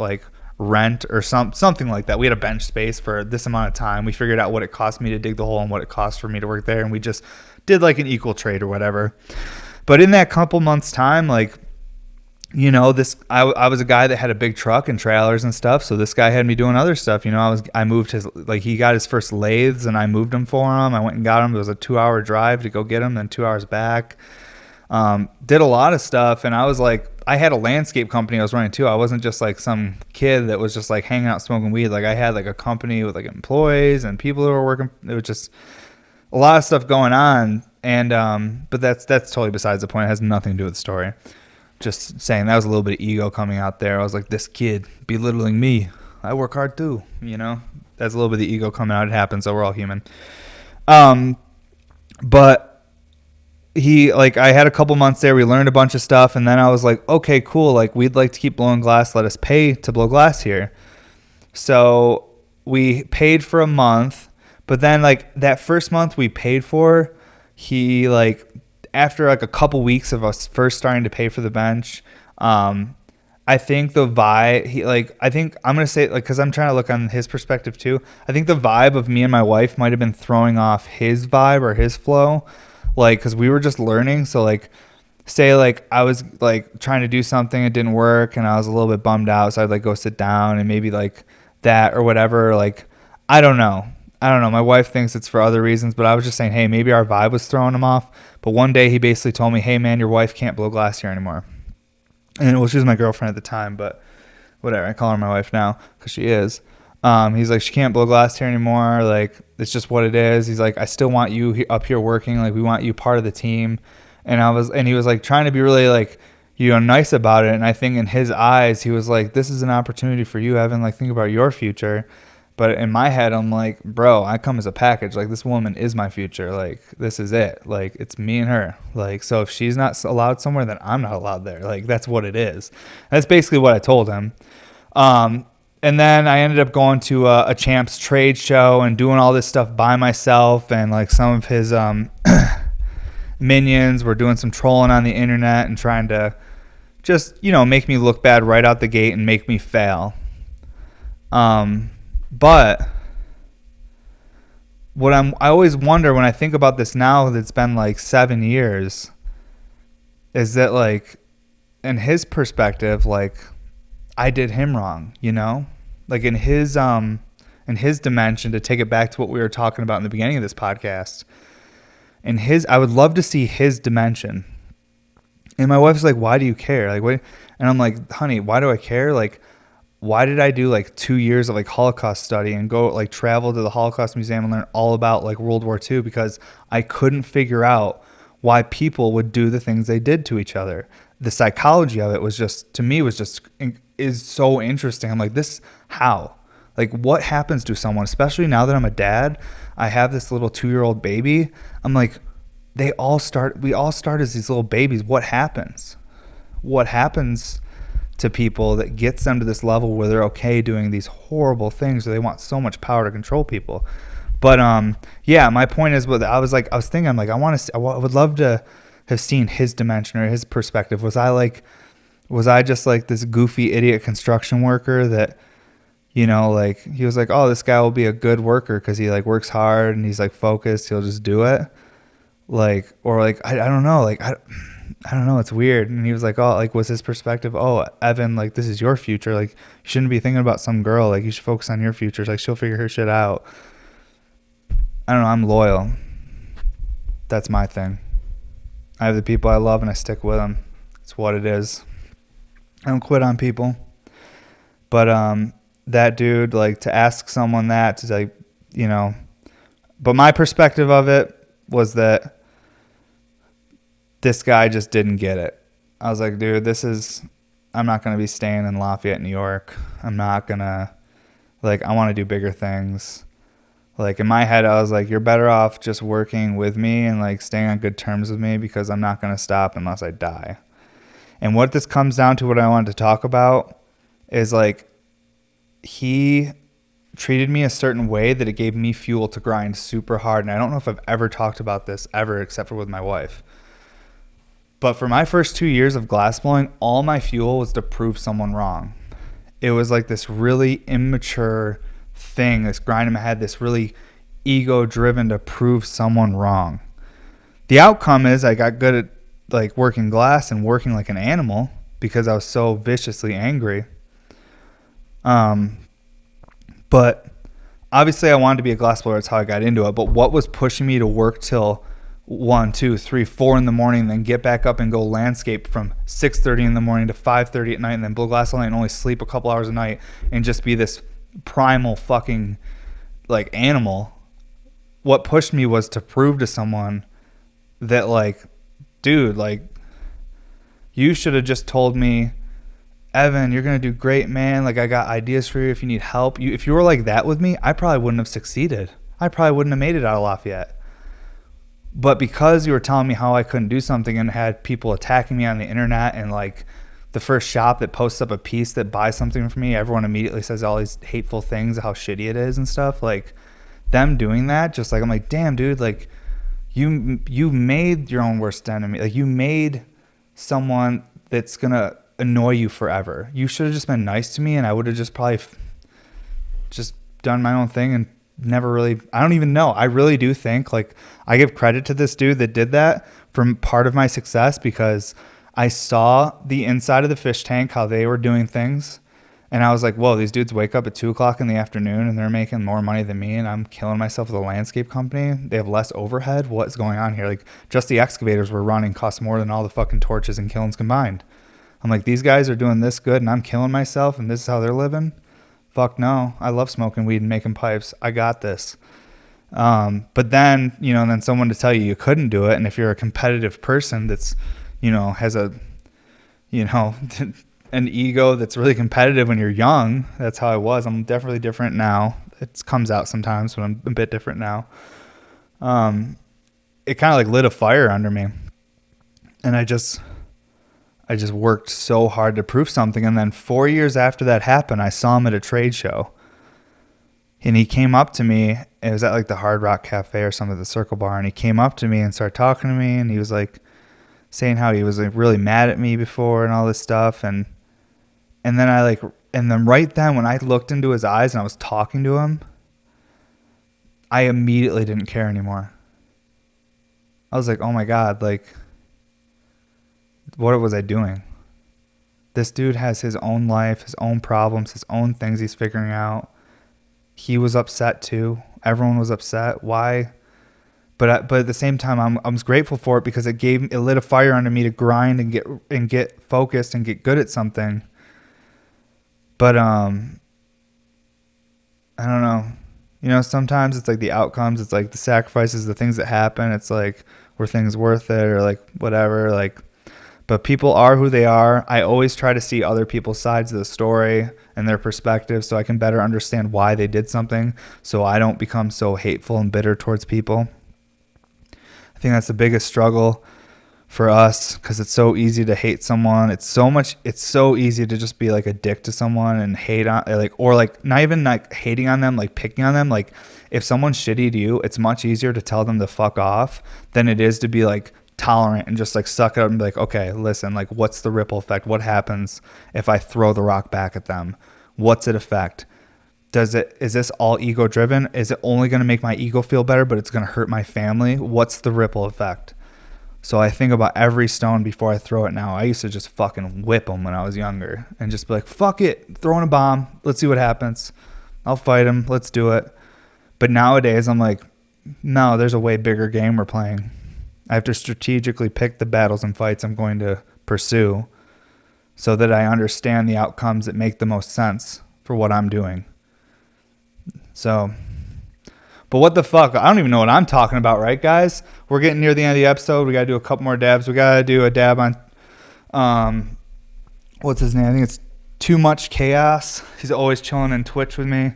rent or something like that. We had a bench space for this amount of time. We figured out what it cost me to dig the hole and what it cost for me to work there, and we just did an equal trade or whatever. But in that couple months time, I was a guy that had a big truck and trailers and stuff, so this guy had me doing other stuff. I moved his he got his first lathes, and I moved them for him. I went and got him. It was a 2-hour drive to go get him, then 2 hours back. Did a lot of stuff, and I was I had a landscape company I was running too. I wasn't just some kid that was just hanging out smoking weed. I had a company with employees and people who were working. It was just a lot of stuff going on, and but that's totally besides the point. It has nothing to do with the story. Just saying that was a little bit of ego coming out there. I was like, this kid belittling me. I work hard too, That's a little bit of the ego coming out. It happens, so we're all human. But he, I had a couple months there. We learned a bunch of stuff, and then I was like, okay, cool. We'd like to keep blowing glass. Let us pay to blow glass here. So we paid for a month, But then like that first month we paid for, he like after like a couple weeks of us first starting to pay for the bench, I think the vibe I think I'm gonna say like because I'm trying to look on his perspective too. I think the vibe of me and my wife might have been throwing off his vibe or his flow, like because we were just learning. So like say like I was like trying to do something, it didn't work, and I was a little bit bummed out, so I'd like go sit down and maybe like that or whatever. Like I don't know. My wife thinks it's for other reasons, but I was just saying, hey, maybe our vibe was throwing him off. But one day he basically told me, hey man, your wife can't blow glass here anymore. And well, she was my girlfriend at the time, but whatever. I call her my wife now because she is. He's like, she can't blow glass here anymore. Like, it's just what it is. He's like, I still want you up here working. Like, we want you part of the team. And he was like trying to be really like, nice about it. And I think in his eyes, he was like, this is an opportunity for you, Evan. Like, think about your future. But in my head, I'm like, bro, I come as a package. Like, this woman is my future. Like, this is it. Like, it's me and her. Like, so if she's not allowed somewhere, then I'm not allowed there. Like, that's what it is. That's basically what I told him. And then I ended up going to a Champs trade show and doing all this stuff by myself. And, like, some of his minions were doing some trolling on the internet and trying to just, make me look bad right out the gate and make me fail. But what I always wonder when I think about this now that it's been like 7 years is that like in his perspective, like I did him wrong, like in his dimension, to take it back to what we were talking about in the beginning of this podcast, I would love to see his dimension. And my wife's like, why do you care? Like, what? And I'm like, honey, why do I care? Like, why did I do like 2 years of like Holocaust study and go like travel to the Holocaust Museum and learn all about like World War II? Because I couldn't figure out why people would do the things they did to each other. The psychology of it was just, to me, is so interesting. I'm like, how? Like, what happens to someone, especially now that I'm a dad, I have this little 2-year-old baby. I'm like, we all start as these little babies. What happens? What happens to people that gets them to this level where they're okay doing these horrible things, or they want so much power to control people? But my point is, I was thinking, I'm like, I would love to have seen his dimension or his perspective. Was I just like this goofy idiot construction worker that, like he was like, oh, this guy will be a good worker because he like works hard and he's like focused, he'll just do it. Like, or like, I don't know, like, I don't know, it's weird. And he was like, oh, like, was his perspective, oh, Evan, like, this is your future. Like, you shouldn't be thinking about some girl. Like, you should focus on your future. Like, she'll figure her shit out. I don't know, I'm loyal. That's my thing. I have the people I love and I stick with them. It's what it is. I don't quit on people. But that dude, like, to ask someone that, to like, but my perspective of it was that this guy just didn't get it. I was like, dude, I'm not going to be staying in Lafayette, New York. I'm not going to, like, I want to do bigger things. Like, in my head, I was like, you're better off just working with me and, like, staying on good terms with me, because I'm not going to stop unless I die. And what this comes down to, what I wanted to talk about, is, like, he treated me a certain way that it gave me fuel to grind super hard. And I don't know if I've ever talked about this ever, except for with my wife. But for my first 2 years of glassblowing, all my fuel was to prove someone wrong. It was like this really immature thing, this grind in my head, this really ego-driven to prove someone wrong. The outcome is I got good at like working glass and working like an animal because I was so viciously angry. But obviously I wanted to be a glassblower. That's how I got into it. But what was pushing me to work till 1, 2, 3, 4 in the morning, then get back up and go landscape from 6:30 in the morning to 5:30 at night, and then blow glass all night and only sleep a couple hours a night and just be this primal fucking like animal? What pushed me was to prove to someone that, like, dude, like, you should have just told me, Evan, you're going to do great, man. Like, I got ideas for you if you need help. If you were like that with me, I probably wouldn't have succeeded. I probably wouldn't have made it out of Lafayette. But because you were telling me how I couldn't do something and had people attacking me on the internet, and like the first shop that posts up a piece that buys something from me, everyone immediately says all these hateful things, how shitty it is and stuff. Like, them doing that, just like, I'm like, damn, dude, like you made your own worst enemy. Like, you made someone that's gonna annoy you forever. You should have just been nice to me, and I would have just probably just done my own thing and never really, I don't even know. I really do think, like, I give credit to this dude that did that from part of my success, because I saw the inside of the fish tank, how they were doing things. And I was like, whoa, these dudes wake up at 2:00 in the afternoon and they're making more money than me, and I'm killing myself with a landscape company. They have less overhead. What's going on here? Like, just the excavators we're running cost more than all the fucking torches and kilns combined. I'm like, these guys are doing this good and I'm killing myself, and this is how they're living? Fuck no. I love smoking weed and making pipes. I got this. But then, and then someone to tell you couldn't do it. And if you're a competitive person that's, has a, an ego that's really competitive when you're young. That's how I was. I'm definitely different now. It comes out sometimes, but I'm a bit different now. It kind of like lit a fire under me. And I just worked so hard to prove something. And then 4 years after that happened, I saw him at a trade show. And he came up to me. It was at like the Hard Rock Cafe or something, the Circle Bar. And he came up to me and started talking to me. And he was like saying how he was like really mad at me before and all this stuff. And then right then when I looked into his eyes and I was talking to him, I immediately didn't care anymore. I was like, oh my God, like, what was I doing? This dude has his own life, his own problems, his own things he's figuring out. He was upset too. Everyone was upset. Why? But at the same time, I was grateful for it, because it lit a fire under me to grind and get focused and get good at something. But I don't know. Sometimes it's like the outcomes, it's like the sacrifices, the things that happen. It's like, were things worth it, or like whatever, like. But people are who they are. I always try to see other people's sides of the story and their perspective, so I can better understand why they did something, so I don't become so hateful and bitter towards people. I think that's the biggest struggle for us, because it's so easy to hate someone. It's so easy to just be like a dick to someone and hate on, like, or like not even like hating on them, like picking on them. Like, if someone's shitty to you, it's much easier to tell them to fuck off than it is to be like tolerant and just like suck it up and be like, okay, listen, like, what's the ripple effect? What happens if I throw the rock back at them? What's it affect? Is this all ego driven? Is it only going to make my ego feel better, but it's going to hurt my family? What's the ripple effect? So I think about every stone before I throw it now. I used to just fucking whip them when I was younger and just be like, fuck it, throwing a bomb. Let's see what happens. I'll fight him. Let's do it. But nowadays I'm like, no, there's a way bigger game we're playing. I have to strategically pick the battles and fights I'm going to pursue so that I understand the outcomes that make the most sense for what I'm doing. So, but what the fuck? I don't even know what I'm talking about, right, guys? We're getting near the end of the episode. We got to do a couple more dabs. We got to do a dab on, what's his name? I think it's Too Much Chaos. He's always chilling in Twitch with me.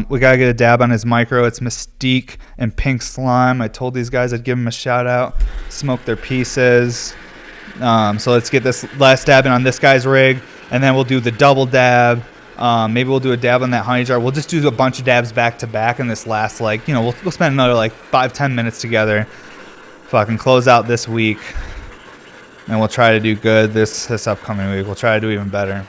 We got to get a dab on his micro. It's Mystique and Pink Slime. I told these guys I'd give them a shout out. Smoke their pieces. So let's get this last dab in on this guy's rig, and then we'll do the double dab. Maybe we'll do a dab on that honey jar. We'll just do a bunch of dabs back to back in this last, like, we'll spend another like 5-10 minutes together. Fucking close out this week, and we'll try to do good this upcoming week. We'll try to do even better.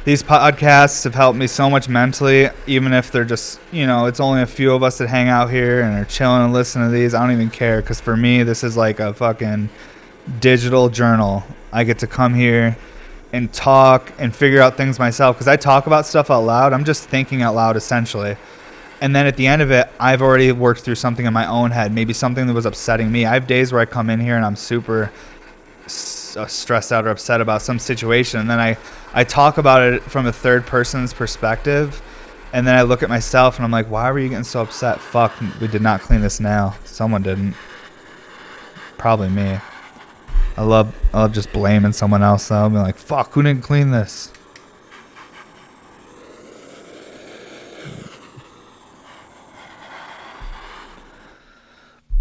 These podcasts have helped me so much mentally, even if they're just, it's only a few of us that hang out here and are chilling and listening to these. I don't even care, because for me, this is like a fucking digital journal. I get to come here and talk and figure out things myself, because I talk about stuff out loud. I'm just thinking out loud, essentially. And then at the end of it, I've already worked through something in my own head, maybe something that was upsetting me. I have days where I come in here and I'm super stressed out or upset about some situation, and then I talk about it from a third person's perspective, and then I look at myself and I'm like, why were you getting so upset? Fuck, we did not clean this nail. Someone didn't. Probably me. I love just blaming someone else though. I'm like, fuck, who didn't clean this?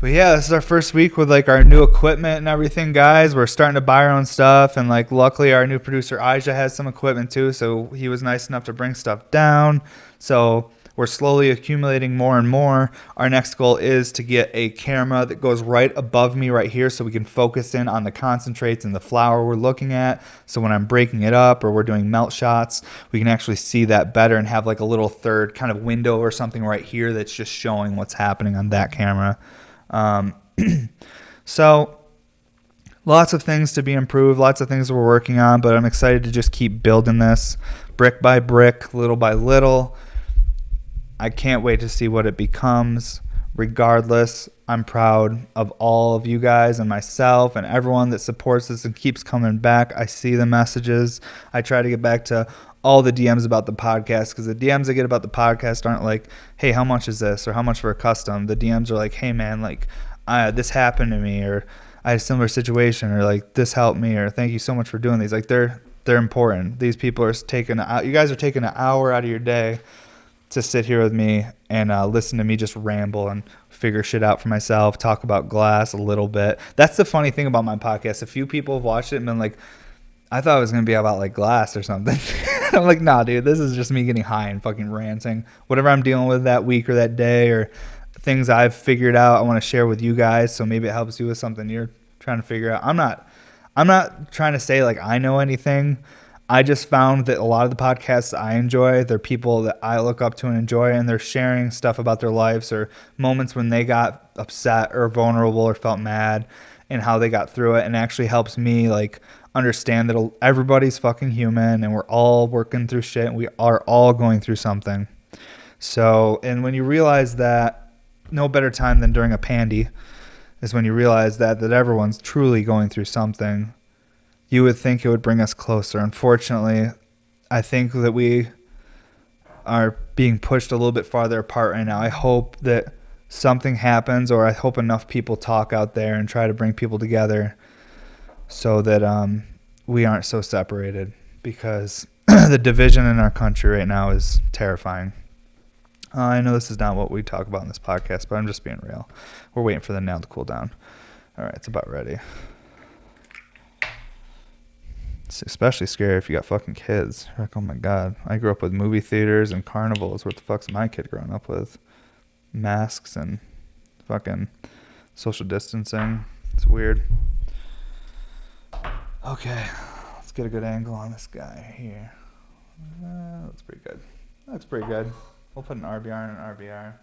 But yeah, this is our first week with like our new equipment and everything, guys. We're starting to buy our own stuff, and like luckily our new producer Ijah has some equipment too, so he was nice enough to bring stuff down. So we're slowly accumulating more and more. Our next goal is to get a camera that goes right above me right here so we can focus in on the concentrates and the flour we're looking at. So when I'm breaking it up or we're doing melt shots, we can actually see that better and have like a little third kind of window or something right here that's just showing what's happening on that camera. So lots of things to be improved, lots of things we're working on, but I'm excited to just keep building this brick by brick, little by little. I can't wait to see what it becomes. Regardless, I'm proud of all of you guys and myself and everyone that supports this and keeps coming back. I see the messages. I try to get back to all the DMs about the podcast, because the DMs I get about the podcast aren't like, hey, how much is this, or how much for a custom. The DMs are like, hey man, like this happened to me, or I had a similar situation, or like this helped me, or thank you so much for doing these. Like they're important. These people are taking you guys are taking an hour out of your day to sit here with me and listen to me just ramble and figure shit out for myself, talk about glass a little bit. That's the funny thing about my podcast. A few people have watched it and been like, I thought it was going to be about like glass or something. I'm like, nah, dude, this is just me getting high and fucking ranting. Whatever I'm dealing with that week or that day, or things I've figured out, I want to share with you guys. So maybe it helps you with something you're trying to figure out. I'm not trying to say like I know anything. I just found that a lot of the podcasts I enjoy, they're people that I look up to and enjoy, and they're sharing stuff about their lives or moments when they got upset or vulnerable or felt mad and how they got through it, and actually helps me like understand that everybody's fucking human and we're all working through shit and we are all going through something. So, and when you realize that, no better time than during a pandy is when you realize that everyone's truly going through something. You would think it would bring us closer. Unfortunately, I think that we are being pushed a little bit farther apart right now. I hope that something happens, or I hope enough people talk out there and try to bring people together so that we aren't so separated, because the division in our country right now is terrifying. I know this is not what we talk about in this podcast, but I'm just being real. We're waiting for the nail to cool down. All right, it's about ready. It's especially scary if you got fucking kids. You're like, oh my God, I grew up with movie theaters and carnivals. What the fuck's my kid growing up with? Masks and fucking social distancing. It's weird. Okay, let's get a good angle on this guy here. Looks pretty good. Looks pretty good. We'll put an RBR and an RBR.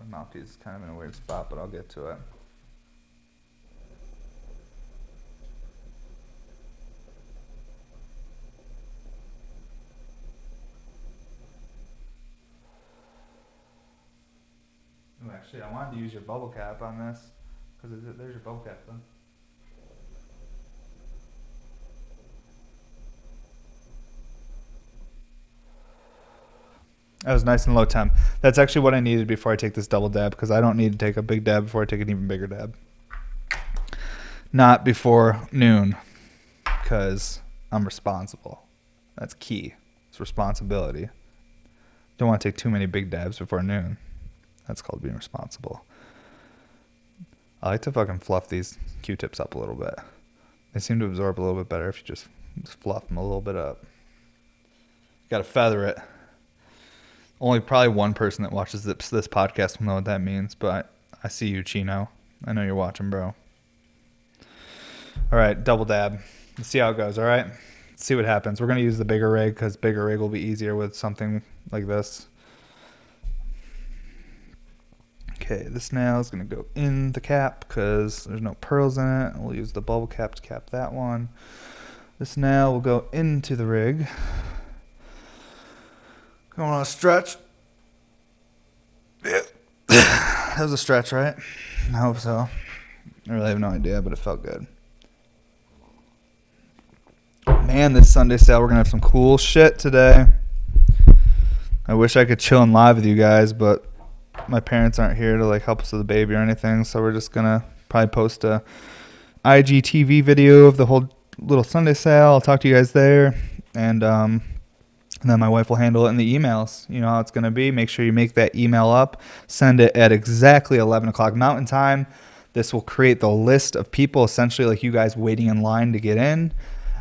Mouthpiece is kind of in a weird spot, but I'll get to it. Ooh, actually, I wanted to use your bubble cap on this, because there's your bubble cap, though. That was nice and low temp. That's actually what I needed before I take this double dab, because I don't need to take a big dab before I take an even bigger dab. Not before noon, because I'm responsible. That's key. It's responsibility. Don't want to take too many big dabs before noon. That's called being responsible. I like to fucking fluff these Q-tips up a little bit. They seem to absorb a little bit better if you just fluff them a little bit up. You gotta feather it. Only probably one person that watches this podcast will know what that means, but I see you, Chino. I know you're watching, bro. All right, double dab. Let's see how it goes, all right? Let's see what happens. We're going to use the bigger rig, because bigger rig will be easier with something like this. Okay, this nail is going to go in the cap because there's no pearls in it. We'll use the bubble cap to cap that one. This nail will go into the rig. Going on a stretch. Yeah. That was a stretch, right? I hope so. I really have no idea, but it felt good. Man, this Sunday sale, we're going to have some cool shit today. I wish I could chill and live with you guys, but my parents aren't here to like help us with the baby or anything, so we're just going to probably post a IGTV video of the whole little Sunday sale. I'll talk to you guys there. And And then my wife will handle it in the emails. You know how it's going to be. Make sure you make that email up. Send it at exactly 11 o'clock Mountain Time. This will create the list of people, essentially like you guys waiting in line to get in.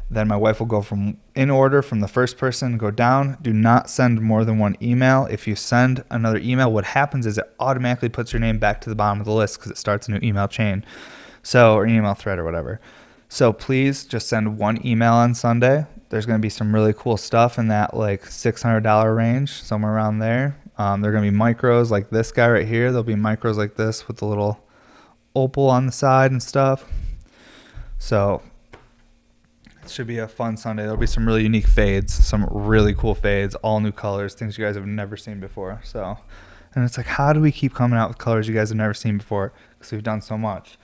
Then my wife will go from in order from the first person, go down. Do not send more than one email. If you send another email, what happens is it automatically puts your name back to the bottom of the list because it starts a new email chain. So, or email thread or whatever. So please just send one email on Sunday. There's going to be some really cool stuff in that like $600 range, somewhere around there. They're going to be micros like this guy right here. There'll be micros like this with the little opal on the side and stuff. So it should be a fun Sunday. There'll be some really unique fades, some really cool fades, all new colors, things you guys have never seen before. So, and it's like, how do we keep coming out with colors you guys have never seen before? Because we've done so much.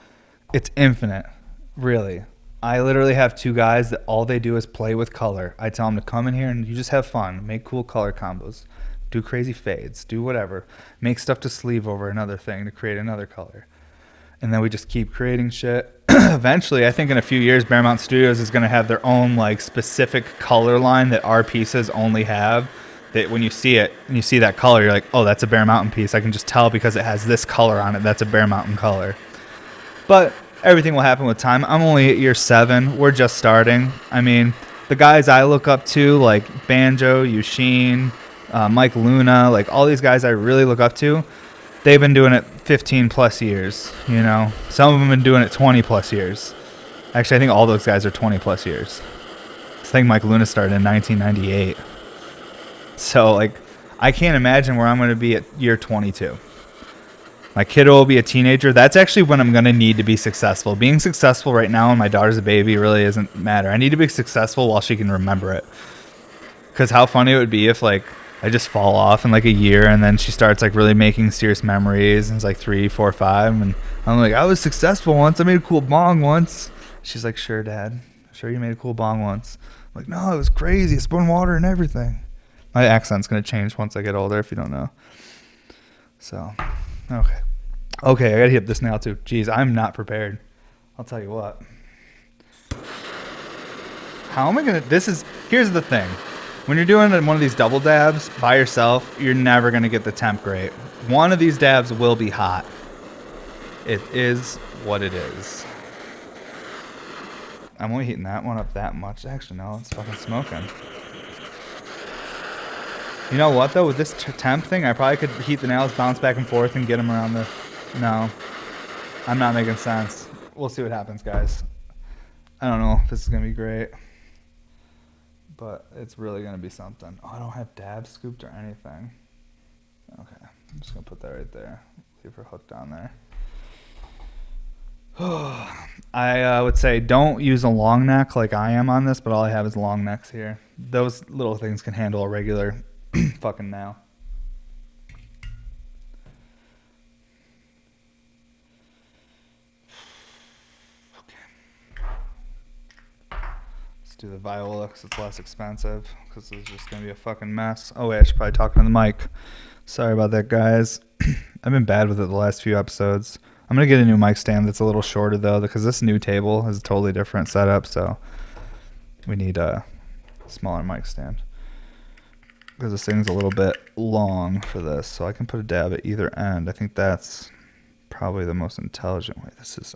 It's infinite, really. I literally have two guys that all they do is play with color. I tell them to come in here and you just have fun. Make cool color combos. Do crazy fades. Do whatever. Make stuff to sleeve over another thing to create another color. And then we just keep creating shit. Eventually, I think in a few years, Paramount Studios is going to have their own like specific color line that our pieces only have. That when you see it and you see that color, you're like, oh, that's a Bear Mountain piece. I can just tell because it has this color on it. That's a Bear Mountain color. But everything will happen with time. I'm only at year 7. We're just starting. I mean, the guys I look up to, like Banjo, Yushin, Mike Luna, like all these guys I really look up to, they've been doing it 15 plus years, you know. Some of them have been doing it 20 plus years. Actually, I think all those guys are 20 plus years. I think Mike Luna started in 1998. So, like, I can't imagine where I'm going to be at year 22. My kiddo will be a teenager. That's actually when I'm going to need to be successful. Being successful right now when my daughter's a baby really doesn't matter. I need to be successful while she can remember it. Because how funny it would be if, like, I just fall off in, like, a year and then she starts, like, really making serious memories and it's, like, 3, 4, 5. And I'm like, I was successful once. I made a cool bong once. She's like, sure, Dad. Sure you made a cool bong once. I'm like, no, it was crazy. I spun water and everything. My accent's going to change once I get older if you don't know. So... Okay, I gotta hit up this nail too. Jeez, I'm not prepared. I'll tell you what. How am I gonna? Here's the thing. When you're doing one of these double dabs by yourself, you're never gonna get the temp great. One of these dabs will be hot. It is what it is. I'm only heating that one up that much. Actually, no, it's fucking smoking. You know what, though? With this temp thing, I probably could heat the nails, bounce back and forth, and get them around the... No. I'm not making sense. We'll see what happens, guys. I don't know if this is going to be great. But it's really going to be something. Oh, I don't have dabs scooped or anything. Okay. I'm just going to put that right there. Leave her hooked on there. I would say don't use a long neck like I am on this, but all I have is long necks here. Those little things can handle a regular... fucking now. Okay. Let's do the Viola because it's less expensive because it's just going to be a fucking mess. Oh, wait, I should probably talk on the mic. Sorry about that, guys. I've been bad with it the last few episodes. I'm going to get a new mic stand that's a little shorter, though, because this new table is a totally different setup, so we need a smaller mic stand. Because this thing's a little bit long for this, so I can put a dab at either end. I think that's probably the most intelligent way.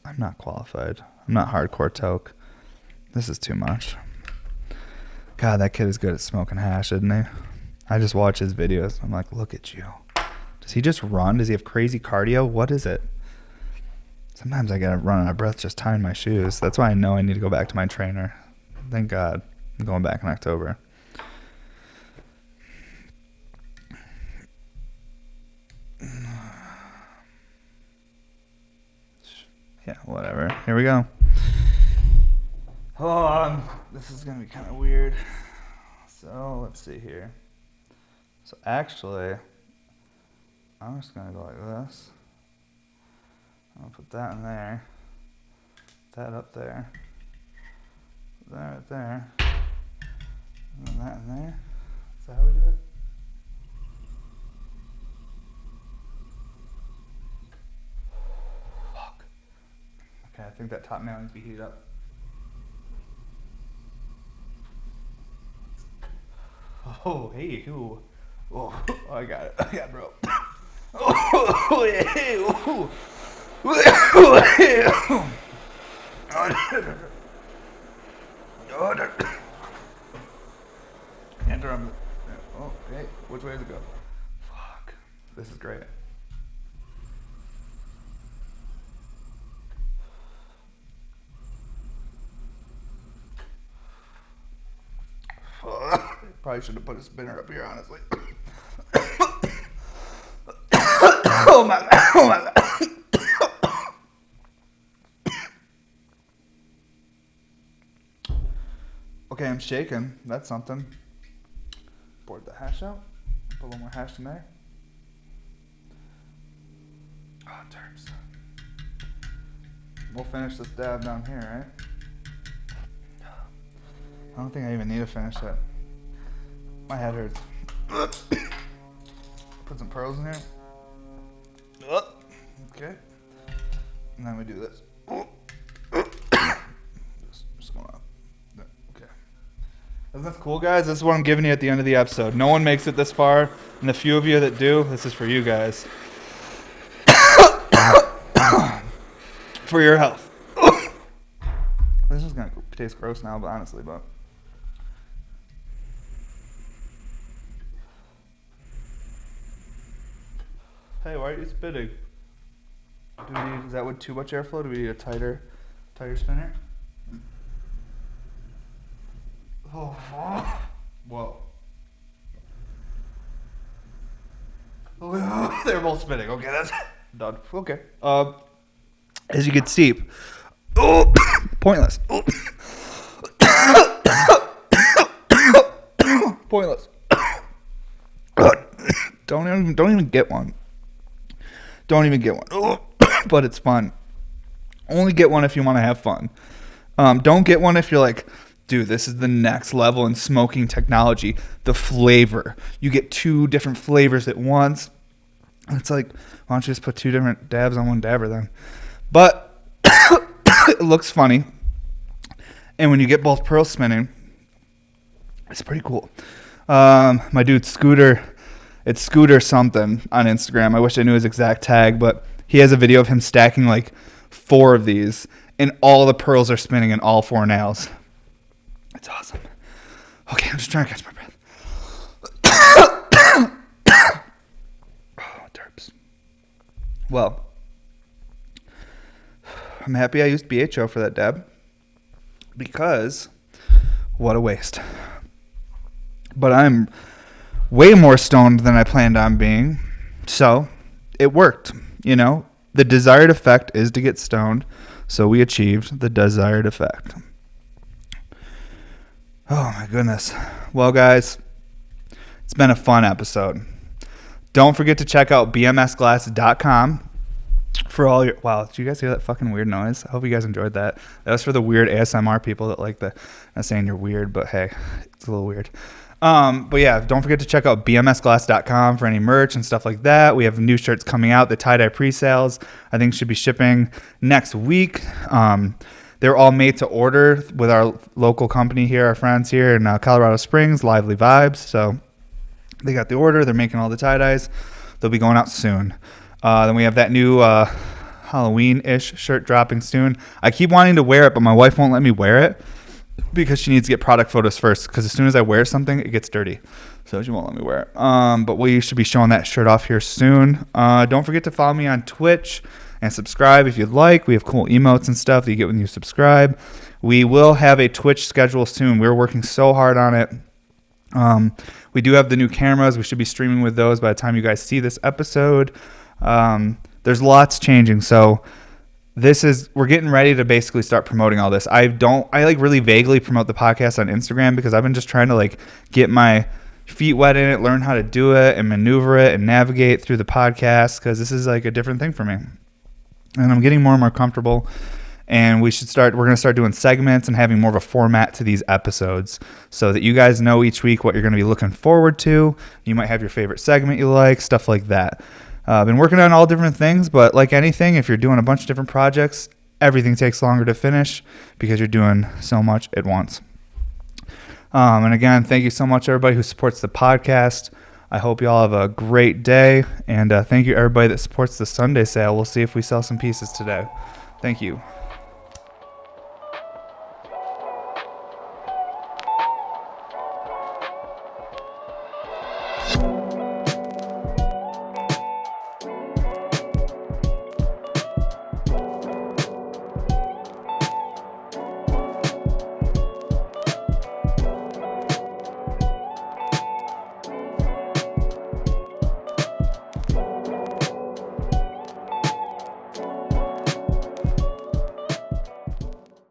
I'm not qualified. I'm not hardcore toke. This is too much. God, that kid is good at smoking hash, isn't he? I just watch his videos. I'm like, look at you. Does he just run? Does he have crazy cardio? What is it? Sometimes I gotta run out of breath just tying my shoes. That's why I know I need to go back to my trainer. Thank God. I'm going back in October. Yeah, whatever. Here we go. Oh, this is going to be kind of weird. So, let's see here. So, actually, I'm just going to go like this. I'll put that in there. That up there. That right there. And then that in there. Is that how we do it? Fuck. Okay, I think that top nail needs to be heated up. Oh, Oh, hey, ooh. Oh, I got it. I got it, bro. Oh, hey, ooh. Enter him. Oh, hey, which way does it go? Fuck. This is great. Probably should have put a spinner up here, honestly. Oh my god. Oh my god. Okay, I'm shaking. That's something. Poured the hash out. Put a little more hash in there. Oh, terps. We'll finish this dab down here, right? I don't think I even need to finish it. My head hurts. Put some pearls in here. Okay. And then we do this. Just going up. Okay. Isn't this cool, guys? This is what I'm giving you at the end of the episode. No one makes it this far, and the few of you that do, this is for you guys. For your health. This is going to taste gross now, but honestly, but. Hey, why are you spitting? Is that with too much airflow? Do we need a tighter spinner? Oh, whoa. Oh, they're both spinning. Okay, that's done. Okay. As you can see, pointless. Pointless. Don't even get one. Don't even get one. But it's fun. Only get one if you want to have fun. Don't get one if you're like, dude, this is the next level in smoking technology. The flavor. You get 2 different flavors at once. It's like, why don't you just put 2 different dabs on one dabber then? But it looks funny. And when you get both pearls spinning, it's pretty cool. My dude Scooter, it's Scooter something on Instagram. I wish I knew his exact tag, but he has a video of him stacking like 4 of these, and all the pearls are spinning in all 4 nails. It's awesome. Okay, I'm just trying to catch my breath. Oh, derps. Well, I'm happy I used BHO for that dab, because what a waste. But I'm way more stoned than I planned on being, so it worked. You know, the desired effect is to get stoned, so we achieved the desired effect. Oh my goodness. Well, guys, it's been a fun episode. Don't forget to check out bmsglass.com for all your... Wow, did you guys hear that fucking weird noise? I hope you guys enjoyed that. That was for the weird ASMR people that like the... I'm not saying you're weird, but hey, it's a little weird. But yeah, don't forget to check out bmsglass.com for any merch and stuff like that. We have new shirts coming out. The tie-dye pre-sales, I think, should be shipping next week. They're all made to order with our local company here, our friends here in Colorado Springs, Lively Vibes. So they got the order. They're making all the tie-dyes. They'll be going out soon. Then we have that new Halloween-ish shirt dropping soon. I keep wanting to wear it, but my wife won't let me wear it, because she needs to get product photos first, because as soon as I wear something, it gets dirty. So she won't let me wear it. But we should be showing that shirt off here soon. Don't forget to follow me on Twitch and subscribe if you'd like. We have cool emotes and stuff that you get when you subscribe. We will have a Twitch schedule soon. We're working so hard on it. We do have the new cameras. We should be streaming with those by the time you guys see this episode. There's lots changing, so we're getting ready to basically start promoting all this. I like really vaguely promote the podcast on Instagram, because I've been just trying to like get my feet wet in it, learn how to do it and maneuver it and navigate through the podcast, because this is like a different thing for me. And I'm getting more and more comfortable, and we're going to start doing segments and having more of a format to these episodes, so that you guys know each week what you're going to be looking forward to. You might have your favorite segment you like, stuff like that. I've been working on all different things, but like anything, if you're doing a bunch of different projects, everything takes longer to finish because you're doing so much at once. And again, thank you so much, everybody who supports the podcast. I hope you all have a great day. And thank you, everybody that supports the Sunday sale. We'll see if we sell some pieces today. Thank you.